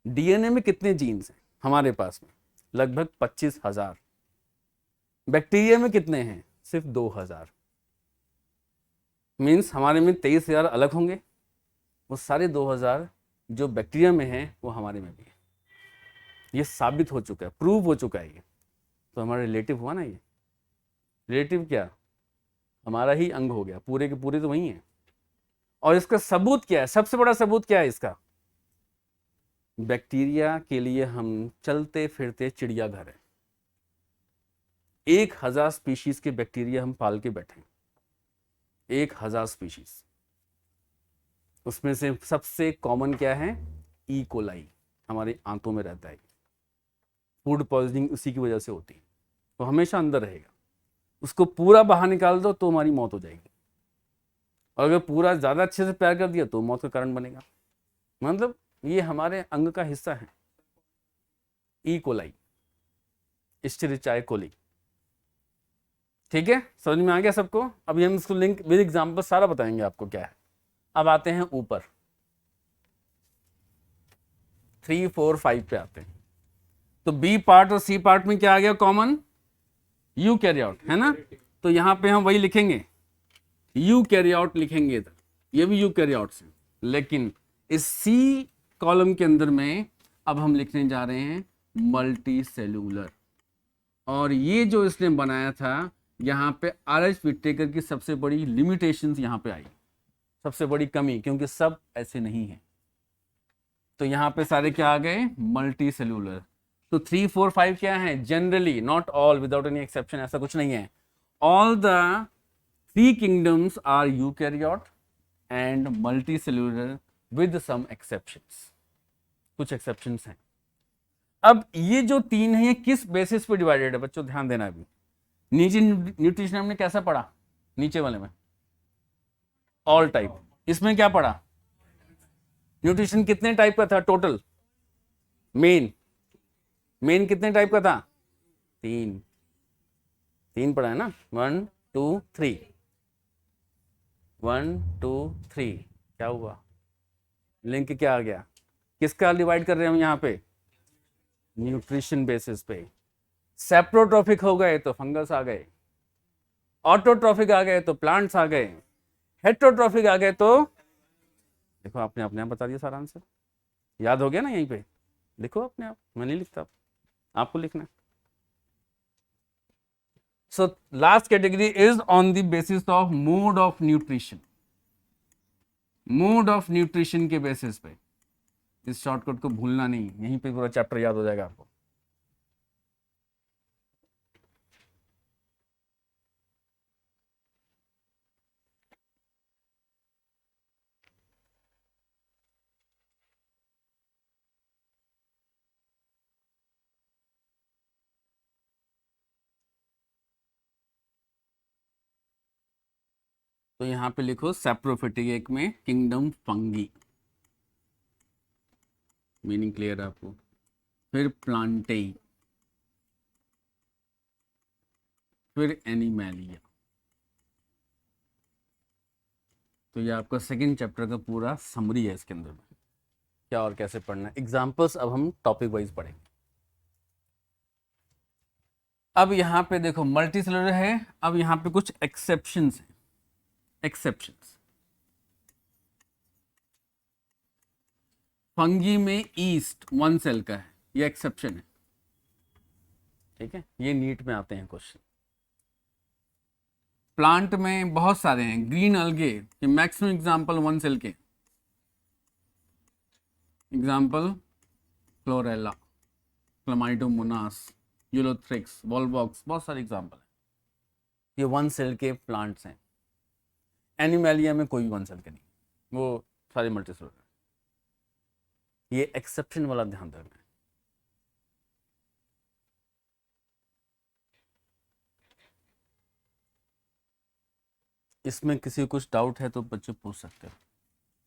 [SPEAKER 1] डीएनए में कितने जीन्स हैं हमारे पास में? लगभग 25,000। बैक्टीरिया में कितने हैं? सिर्फ 2,000। मीन्स हमारे में 23,000 अलग होंगे, वो सारे 2,000 जो बैक्टीरिया में हैं वो हमारे में भी है। ये साबित हो चुका है, प्रूव हो चुका है ये। तो हमारा रिलेटिव हुआ ना ये। रिलेटिव क्या? हमारा ही अंग हो गया, पूरे के पूरे तो वही हैं। और इसका सबूत क्या है? सबसे बड़ा सबूत क्या है इसका? बैक्टीरिया के लिए हम चलते फिरते चिड़ियाघर है। 1,000 स्पीशीज के बैक्टीरिया हम पाल के बैठे हैं, 1,000 स्पीशीज। उसमें से सबसे कॉमन क्या है? ई कोलाई, हमारे आंतों में रहता है। फूड पॉइजनिंग उसी की वजह से होती है, तो हमेशा अंदर रहेगा। उसको पूरा बाहर निकाल दो तो हमारी मौत हो जाएगी, और अगर पूरा ज़्यादा अच्छे से प्यार कर दिया तो मौत का कारण बनेगा। मतलब ये हमारे अंग का हिस्सा है। E coli, Escherichia coli. ठीक है, समझ में आ गया सबको? अभी हम इसको लिंक विद एग्जांपल सारा बताएंगे आपको क्या है। अब आते हैं ऊपर 3, 4, 5 पे आते हैं। तो बी पार्ट और सी पार्ट में क्या आ गया कॉमन? यूकैरियोट, है ना। तो यहां पे हम वही लिखेंगे, यूकैरियोट लिखेंगे, ये भी यूकैरियोट्स हैं। लेकिन इस सी कॉलम के अंदर में अब हम लिखने जा रहे हैं मल्टी सेलुलर। और ये जो इसने बनाया था, यहाँ पे आर.एच. विटेकर की सबसे बड़ी लिमिटेशंस यहाँ पे आई, सबसे बड़ी कमी, क्योंकि सब ऐसे नहीं है। तो यहाँ पे सारे क्या आ गए, मल्टी सेल्यूलर। तो 3, 4, 5 क्या है, generally, not all, without any exception, ऐसा कुछ नहीं है। All the 3 kingdoms are eukaryote and multicellular with some exceptions, कुछ एक्सेप्शंस हैं। अब ये जो 3 है ये किस बेसिस पे डिवाइडेड है बच्चों, ध्यान देना। अभी नीचे न्यूट्रिशन हमने कैसा पढ़ा, नीचे वाले में ऑल टाइप, इसमें क्या पढ़ा, न्यूट्रिशन कितने टाइप का था टोटल, मेन कितने टाइप का था, 3 पढ़ा है ना, 1 2 3, 1 2 3, क्या हुआ, लिंक क्या आ गया, किसका डिवाइड कर रहे हैं हम यहाँ पे, न्यूट्रिशन बेसिस पे। सेप्रोट्रॉफिक हो गए तो फंगस आ गए, ऑटोट्रॉफिक आ गए तो प्लांट्स आ गए, हेट्रोट्रॉफिक आ गए तो, देखो आपने अपने आप बता दिया सारा आंसर, याद हो गया ना, यहीं पे लिखो अपने आप, मैं नहीं लिखता, आपको लिखना है। So last category is on the basis of mode of nutrition, mode of nutrition के बेसिस पे। इस शॉर्टकट को भूलना नहीं, यहीं पे पूरा चैप्टर याद हो जाएगा आपको। तो यहां पे लिखो सैप्रोफिटिक, एक में किंगडम फंगी, मीनिंग क्लियर है आपको। फिर प्लांटेई, फिर एनिमैलिया। तो ये आपका सेकंड चैप्टर का पूरा समरी है, इसके अंदर में क्या और कैसे पढ़ना है। एग्जाम्पल्स अब हम टॉपिक वाइज पढ़ेंगे। अब यहाँ पे देखो मल्टी सेलुलर है, अब यहाँ पे कुछ एक्सेप्शंस हैं, एक्सेप्शंस। फंगी में ईस्ट 1 सेल का है, ये एक्सेप्शन है, ठीक है, ये नीट में आते हैं क्वेश्चन। प्लांट में बहुत सारे हैं, ग्रीन अलगे के मैक्सिमम एग्जांपल 1 सेल के, example chlorella, Chlamydomonas, Ulothrix, wallbox, बहुत सारे एग्जांपल हैं, ये 1 सेल के प्लांट्स हैं। एनिमैलिया में कोई 1 सेल के नहीं, वो सारे मल्टीसेलुलर। ये एक्सेप्शन वाला ध्यान रखना है। इसमें किसी को कुछ डाउट है तो बच्चे पूछ सकते हो,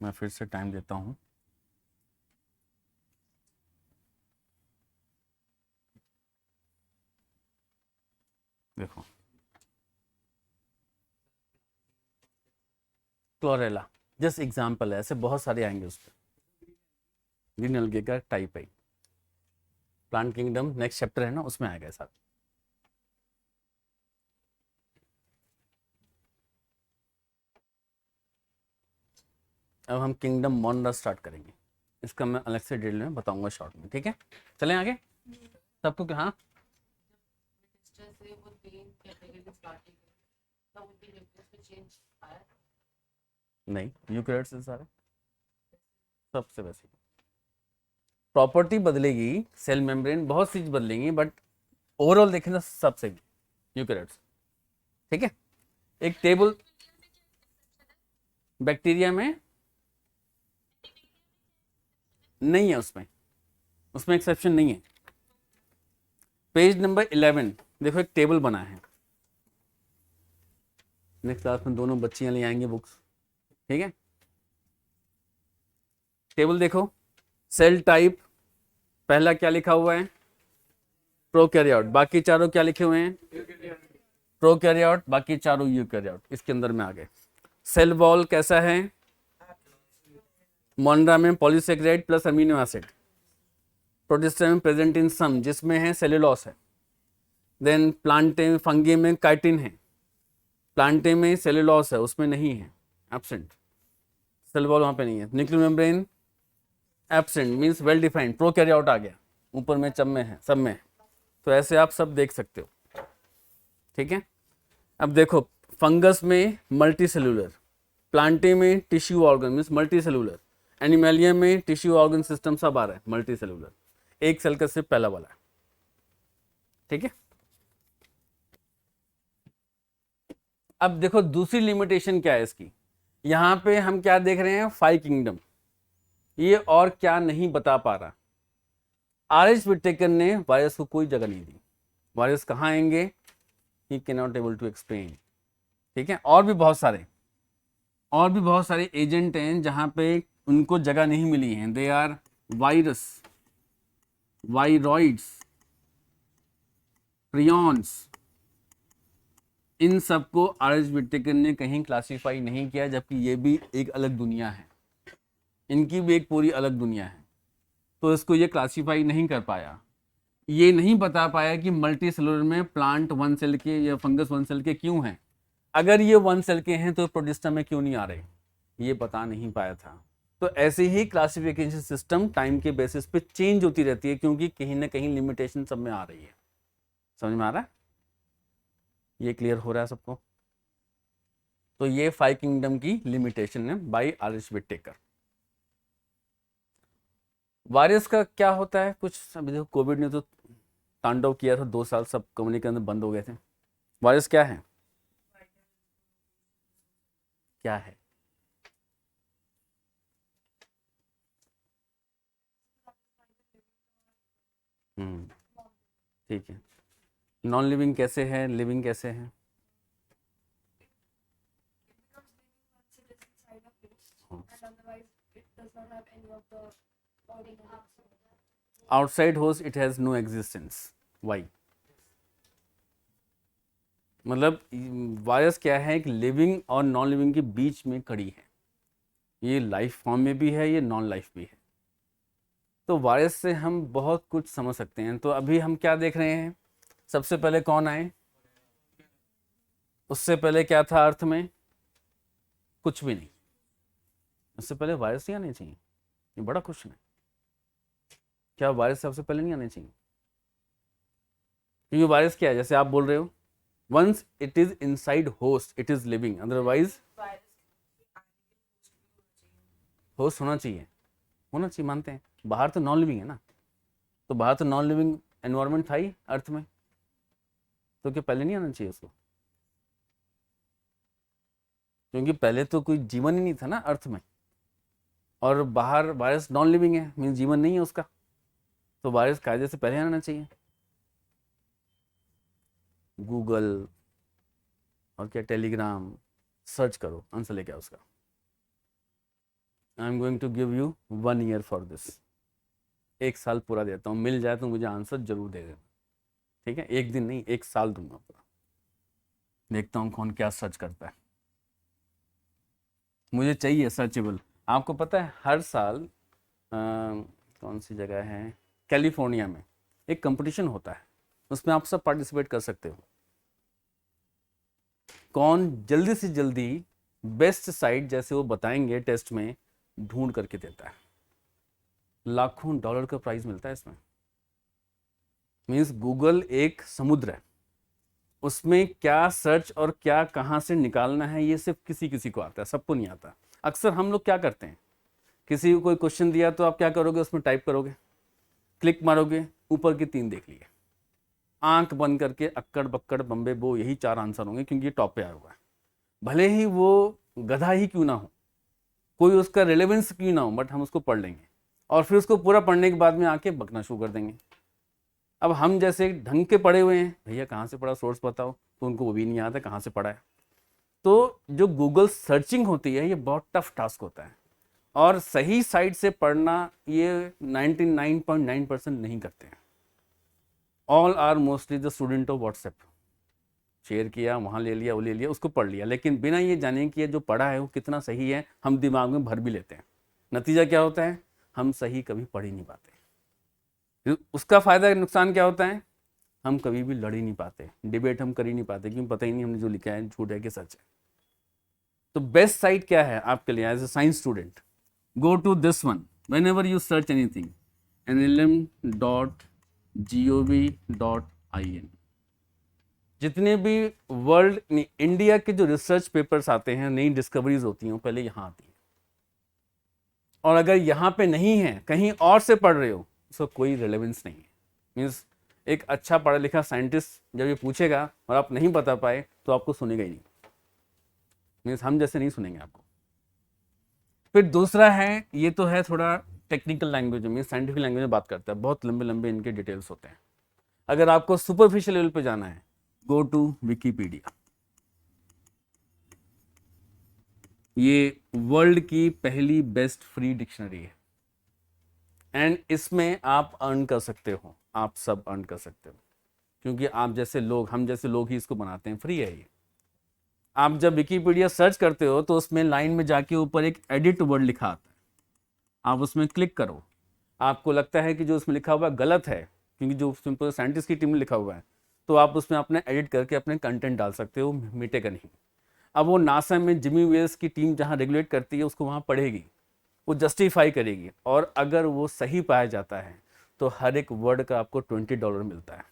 [SPEAKER 1] मैं फिर से टाइम देता हूं। देखो क्लोरेला जस्ट एग्जाम्पल है, ऐसे बहुत सारे आएंगे उस पर। ग्रीन अलगे का टाइप है, प्लांट किंगडम नेक्स्ट चैप्टर है ना, उसमें आएगा साथ। अब हम किंगडम मोनरा स्टार्ट करेंगे, इसका मैं अलग से डिटेल में बताऊंगा शॉर्ट में, ठीक है। चलें आगे सबको, क्या हाँ
[SPEAKER 2] से वो 3 कैटेगरी स्टार्टिंग तो उनकी न्यूक्लियस में चेंज आया
[SPEAKER 1] नहीं, यूकैरियोट्स से सारे सबसे वैसे प्रॉपर्टी बदलेगी, सेल मेम्ब्रेन बहुत सी चीज बदलेंगी, बट ओवरऑल देखें तो सबसे यूकैरियोट्स, ठीक है। एक टेबल, बैक्टीरिया में नहीं है, उसमें एक्सेप्शन नहीं है। पेज नंबर 11 देखो, एक टेबल बना है, नेक्स्ट क्लास में दोनों बच्चियां ले आएंगे बुक्स, ठीक है। टेबल देखो, सेल टाइप पहला क्या लिखा हुआ है, प्रोकैरियोट, बाकी चारों क्या लिखे हुए हैं, प्रोकैरियोट, बाकी चारों यूकैरियोट, इसके अंदर में आ गए। सेल वॉल कैसा है, मोनरा में polysaccharide plus amino acid, protista में प्रेजेंट इन सम, जिसमें है सेलुलोस है। देन प्लांटे में, फंगी में काइटिन है, प्लांटे में सेलुलोस है, उसमें नहीं है, एब्सेंट, सेल वॉल वहाँ पे नहीं है। Nuclear membrane absent, means well defined, prokaryote आ गया, ऊपर में चम में है, सब में है। तो ऐसे आप सब देख सकते हो, ठीक है। अब देखो फंगस में मल्टी सेलुलर, प्लांटे में tissue organ means multi cellular, animalia में टिश्यू ऑर्गन सिस्टम सब आ रहा है मल्टी सेलुलर, एक सेल का सिर्फ पहला वाला है, ठीक है। अब देखो दूसरी लिमिटेशन क्या है इसकी, यहाँ पे हम क्या देख रहे हैं 5 किंगडम, ये और क्या नहीं बता पा रहा। आर.एच. विटेकर ने वायरस को कोई जगह नहीं दी, वायरस कहाँ आएंगे he can not able to explain, ठीक है। और भी बहुत सारे एजेंट हैं जहां पे उनको जगह नहीं मिली है, they are virus, viroids, prions, इन सबको आर.एच. विटेकर ने कहीं क्लासीफाई नहीं किया, जबकि ये भी एक अलग दुनिया है, इनकी भी एक पूरी अलग दुनिया है। तो इसको ये क्लासीफाई नहीं कर पाया, ये नहीं बता पाया कि मल्टी सेलुलर में प्लांट 1 सेल के या फंगस 1 सेल के क्यों हैं, अगर ये 1 सेल के हैं तो प्रोटिस्टा में क्यों नहीं आ रहे, ये बता नहीं पाया था। तो ऐसे ही क्लासिफिकेशन सिस्टम टाइम के बेसिस पे चेंज होती रहती है, क्योंकि कहीं ना कहीं लिमिटेशन सब में आ रही है। समझ में आ रहा है, ये क्लियर हो रहा है सबको। तो ये 5 किंगडम की लिमिटेशन है बाय आर.एच. विटेकर। वायरस का क्या होता है कुछ, अभी देखो कोविड ने तो तांडव किया था, 2 साल सब कंपनी के अंदर बंद हो गए थे। वायरस क्या है, क्या है? ठीक है। नॉन लिविंग कैसे है, लिविंग कैसे है? Outside host it has no existence, why? मतलब वायरस क्या है, एक लिविंग और नॉन लिविंग के बीच में खड़ी है, ये लाइफ फॉर्म में भी है, ये नॉन लाइफ भी है। तो वायरस से हम बहुत कुछ समझ सकते हैं। तो अभी हम क्या देख रहे हैं, सबसे पहले कौन आए, उससे पहले क्या था अर्थ में, कुछ भी नहीं, उससे पहले वायरस ही आने चाहिए, ये बड़ा क्वेश्चन है, क्या वायरस सबसे पहले नहीं आने चाहिए? क्योंकि वायरस क्या है, जैसे आप बोल रहे हो, once it is inside host it is living, otherwise host होना चाहिए, मानते हैं। बाहर तो नॉन लिविंग है ना, तो बाहर तो नॉन लिविंग एनवायरनमेंट था ही अर्थ में, तो क्या पहले नहीं आना चाहिए उसको? क्योंकि पहले तो कोई जीवन ही नहीं था ना अर्थ में, और बाहर वायरस नॉन लिविंग है, मीन जीवन नहीं है उसका, तो वायरस कायदे से पहले आना चाहिए। गूगल और क्या टेलीग्राम सर्च करो, आंसर लेके आओ उसका। I am going to give you 1 year for this, 1 साल पूरा देता हूँ, मिल जाए तो मुझे आंसर जरूर दे देना, ठीक है। 1 दिन नहीं, 1 साल दूंगा पूरा, देखता हूँ कौन क्या सर्च करता है, मुझे चाहिए सर्चेबल। आपको पता है हर साल कौन सी जगह है, कैलिफोर्निया में एक कंपटीशन होता है, उसमें आप सब पार्टिसिपेट कर सकते हो, कौन जल्दी से जल्दी बेस्ट साइट, जैसे वो बताएंगे टेस्ट में, ढूंढ करके देता है। लाखों डॉलर का प्राइज मिलता है इसमें। मीन्स गूगल एक समुद्र है, उसमें क्या सर्च और क्या कहाँ से निकालना है ये सिर्फ किसी किसी को आता है, सबको नहीं आता। अक्सर हम लोग क्या करते हैं, किसी को कोई क्वेश्चन दिया तो आप क्या करोगे, उसमें टाइप करोगे, क्लिक मारोगे, ऊपर के 3 देख लिए, आंख बंद करके अक्कड़ बक्कड़ बम्बे बो, यही 4 आंसर होंगे, क्योंकि ये टॉप पे आया हुआ है। भले ही वो गधा ही क्यों ना हो, कोई उसका रिलेवेंस क्यों ना हो, बट हम उसको पढ़ लेंगे, और फिर उसको पूरा पढ़ने के बाद में आके बकना शुरू कर देंगे। अब हम जैसे ढंग के पढ़े हुए हैं, भैया कहाँ से पढ़ा, सोर्स बताओ, तो उनको वो भी नहीं आता कहाँ से पढ़ा है। तो जो गूगल सर्चिंग होती है ये बहुत टफ टास्क होता है, और सही साइट से पढ़ना ये 99.9% नहीं करते हैं। All are mostly the student of WhatsApp, share किया, वहाँ ले लिया, वो ले लिया, उसको पढ़ लिया, लेकिन बिना ये जाने कि ये जो पढ़ा है वो कितना सही है, हम दिमाग में भर भी लेते हैं। नतीजा क्या होता है, हम सही कभी पढ़ ही नहीं पाते। उसका फायदा नुकसान क्या होता है, हम कभी भी लड़ ही नहीं पाते, डिबेट हम कर ही नहीं पाते, क्योंकि पता ही नहीं हमने जो लिखा है झूठ है कि सच है। तो बेस्ट साइट क्या है आपके लिए as a science student, go to this one whenever you search anything, nlm.gov.in। जितने भी वर्ल्ड इंडिया के जो रिसर्च पेपर्स आते हैं, नई डिस्कवरीज होती हैं, पहले यहाँ आती हैं, और अगर यहाँ पे नहीं है, कहीं और से पढ़ रहे हो, उसका कोई रिलेवेंस नहीं है। मीन्स एक अच्छा पढ़ा लिखा साइंटिस्ट जब ये पूछेगा और आप नहीं बता पाए तो आपको सुनेगा ही नहीं। मीन्स हम जैसे नहीं सुनेंगे आपको। फिर दूसरा है, ये तो है थोड़ा टेक्निकल लैंग्वेज में, साइंटिफिक लैंग्वेज में बात करता है, बहुत लंबे लंबे इनके डिटेल्स होते हैं। अगर आपको सुपरफिशियल लेवल पे जाना है, गो टू विकिपीडिया। ये वर्ल्ड की पहली बेस्ट फ्री डिक्शनरी है एंड इसमें आप अर्न कर सकते हो, आप सब अर्न कर सकते हो, क्योंकि आप जैसे लोग, हम जैसे लोग ही इसको बनाते हैं, फ्री है ये। आप जब विकिपीडिया सर्च करते हो तो उसमें लाइन में जाके ऊपर एक एडिट वर्ड लिखा आता है, आप उसमें क्लिक करो। आपको लगता है कि जो उसमें लिखा हुआ है गलत है, क्योंकि जो सिंपल साइंटिस्ट की टीम में लिखा हुआ है, तो आप उसमें अपने एडिट करके अपने कंटेंट डाल सकते हो, मिटेगा नहीं। अब वो नासा में जिमी वेल्स की टीम जहाँ रेगुलेट करती है उसको वहाँ पढ़ेगी, वो जस्टिफाई करेगी, और अगर वो सही पाया जाता है तो हर एक वर्ड का आपको $20 मिलता है,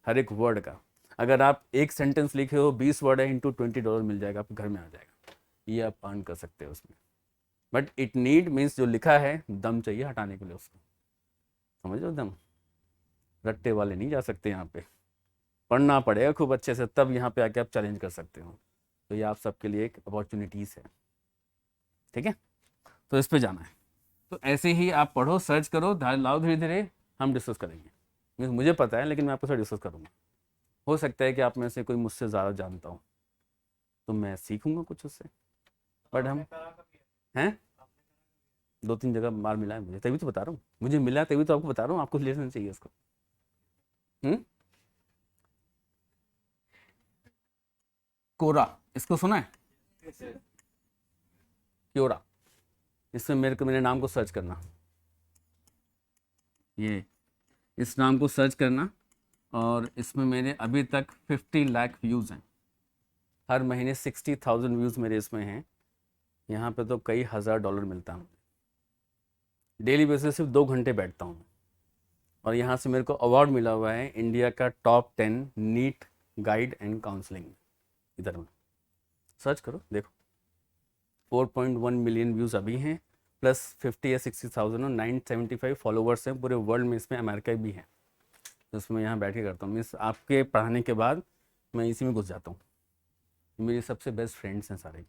[SPEAKER 1] हर एक वर्ड का। अगर आप एक सेंटेंस लिखे हो, 20 वर्ड है, इंटू $20 मिल जाएगा, आपके घर में आ जाएगा। ये आप अर्न कर सकते हो उसमें। बट इट नीड मीन्स जो लिखा है दम चाहिए हटाने के लिए उसको, समझ लो, दम। रट्टे वाले नहीं जा सकते यहाँ पे, पढ़ना पड़ेगा खूब अच्छे से, तब यहाँ पे आके आप चैलेंज कर सकते हो। तो ये आप सबके लिए एक अपॉर्चुनिटीज़ है, ठीक है। तो इस पे जाना है, तो ऐसे ही आप पढ़ो, सर्च करो, लाओ, धीरे धीरे हम डिस्कस करेंगे। मुझे पता है, लेकिन मैं आपके साथ डिस्कस करूँगा। हो सकता है कि आप में से कोई मुझसे ज़्यादा जानता हो, तो मैं सीखूंगा कुछ उससे। बट हम हैं 2-3 जगह मार मिला है मुझे, तभी तो बता रहा हूँ, मुझे मिला तभी तो आपको बता रहा हूँ, आपको लेना चाहिए उसको। कोरा, इसको सुना है? क्योरा, इसमें मेरे नाम को सर्च करना, ये इस नाम को सर्च करना, और इसमें मेरे अभी तक 50 लाख व्यूज़ हैं। हर महीने 60,000 व्यूज़ मेरे इसमें हैं। यहाँ पे तो कई $1000 मिलता है। डेली बेसिस सिर्फ 2 घंटे बैठता हूँ, और यहाँ से मेरे को अवार्ड मिला हुआ है इंडिया का top 10 NEET guide and counselling. इधर में सर्च करो, देखो 4.1 मिलियन व्यूज़ अभी हैं, प्लस 50 या 60,000 और 975 फॉलोवर्स हैं पूरे वर्ल्ड में। इसमें अमेरिका भी है, जिसमें मैं यहाँ बैठ के करता हूँ। मीन्स आपके पढ़ाने के बाद मैं इसी में घुस जाता हूँ। मेरी सबसे बेस्ट फ्रेंड्स हैं सारे।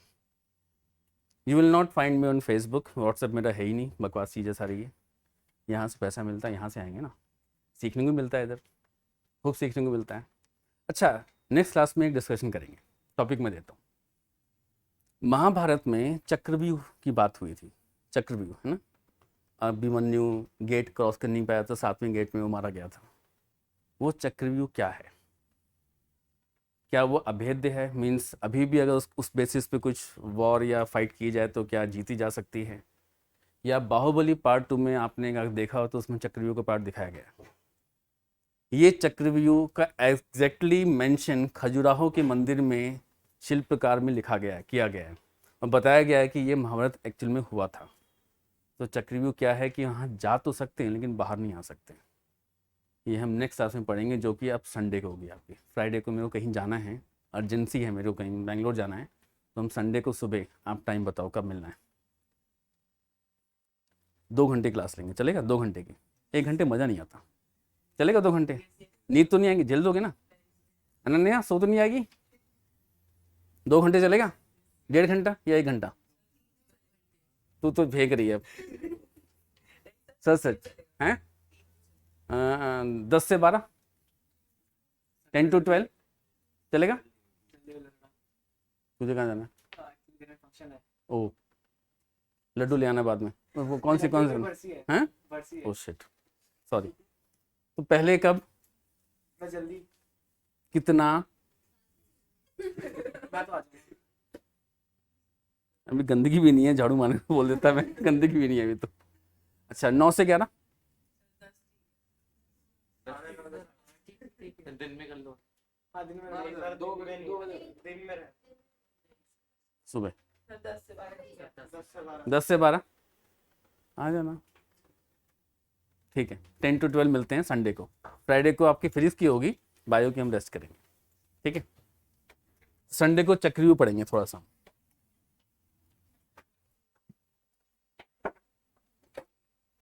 [SPEAKER 1] You will not find me on Facebook, WhatsApp मेरा है ही नहीं, बकवास चीज़ें सारी है। यहाँ से पैसा मिलता है, यहाँ से आएंगे ना, सीखने को मिलता है, इधर खूब सीखने को मिलता है। अच्छा, नेक्स्ट क्लास में एक डिस्कशन करेंगे, टॉपिक मैं देता हूँ। महाभारत में चक्रव्यूह की बात हुई थी, चक्रव्यूह है ना। अभिमन्यु गेट क्रॉस कर नहीं पाया था, 7वें गेट में वो मारा गया था। वो चक्रव्यूह क्या है? क्या वो अभेद्य है? मीन्स अभी भी अगर उस बेसिस पे कुछ वॉर या फाइट की जाए तो क्या जीती जा सकती है? या बाहुबली पार्ट 2 में आपने अगर देखा हो तो उसमें चक्रव्यूह का पार्ट दिखाया गया। ये चक्रव्यूह का एग्जैक्टली मेंशन खजुराहो के मंदिर में शिल्पकार में लिखा गया है, किया गया है, और बताया गया है कि ये महाभारत एक्चुअल में हुआ था। तो चक्रव्यूह क्या है कि वहाँ जा तो सकते हैं लेकिन बाहर नहीं आ सकते। ये हम नेक्स्ट क्लास में पढ़ेंगे, जो कि अब संडे को होगी आपकी। फ्राइडे को मेरे को कहीं जाना है, अर्जेंसी है मेरे को, कहीं बेंगलोर जाना है, तो हम संडे को सुबह, आप टाइम बताओ कब मिलना है। 2 घंटे क्लास लेंगे, चलेगा? 2 घंटे की, 1 घंटे मज़ा नहीं आता, चलेगा? 2 घंटे नींद तो नहीं आएगी, झेल दोगे ना? अनन्या, सो तो नहीं आएगी? 2 घंटे चलेगा? 1.5 घंटा या 1 घंटा? तू तो फेंक रही है अब, सच सच हैं? 10 से 12, 10 to 12 चलेगा? तुझे कहाँ जाना है? ओ, लड्डू ले आना बाद में। वो कौन सी हैं? Oh shit, sorry. तो पहले कब?
[SPEAKER 3] जल्दी।
[SPEAKER 1] कितना?
[SPEAKER 3] मैं तो आ जाऊंगा।
[SPEAKER 1] अभी गंदगी भी नहीं है, झाड़ू मारने को बोल देता मैं, गंदगी भी नहीं है अभी तो। अच्छा, 9 से 11
[SPEAKER 2] दिन में कर लो।
[SPEAKER 3] हाँ, दिन में 2 दिन में
[SPEAKER 1] सुबह
[SPEAKER 2] 10 से 12।
[SPEAKER 1] 10 से 12 आ जाना, ठीक है। 10 to 12 मिलते हैं संडे को। फ्राइडे को आपकी फिजिक्स की होगी, बायो की हम रेस्ट करेंगे, ठीक है। संडे को चक्रव्यूह पढ़ेंगे थोड़ा सा।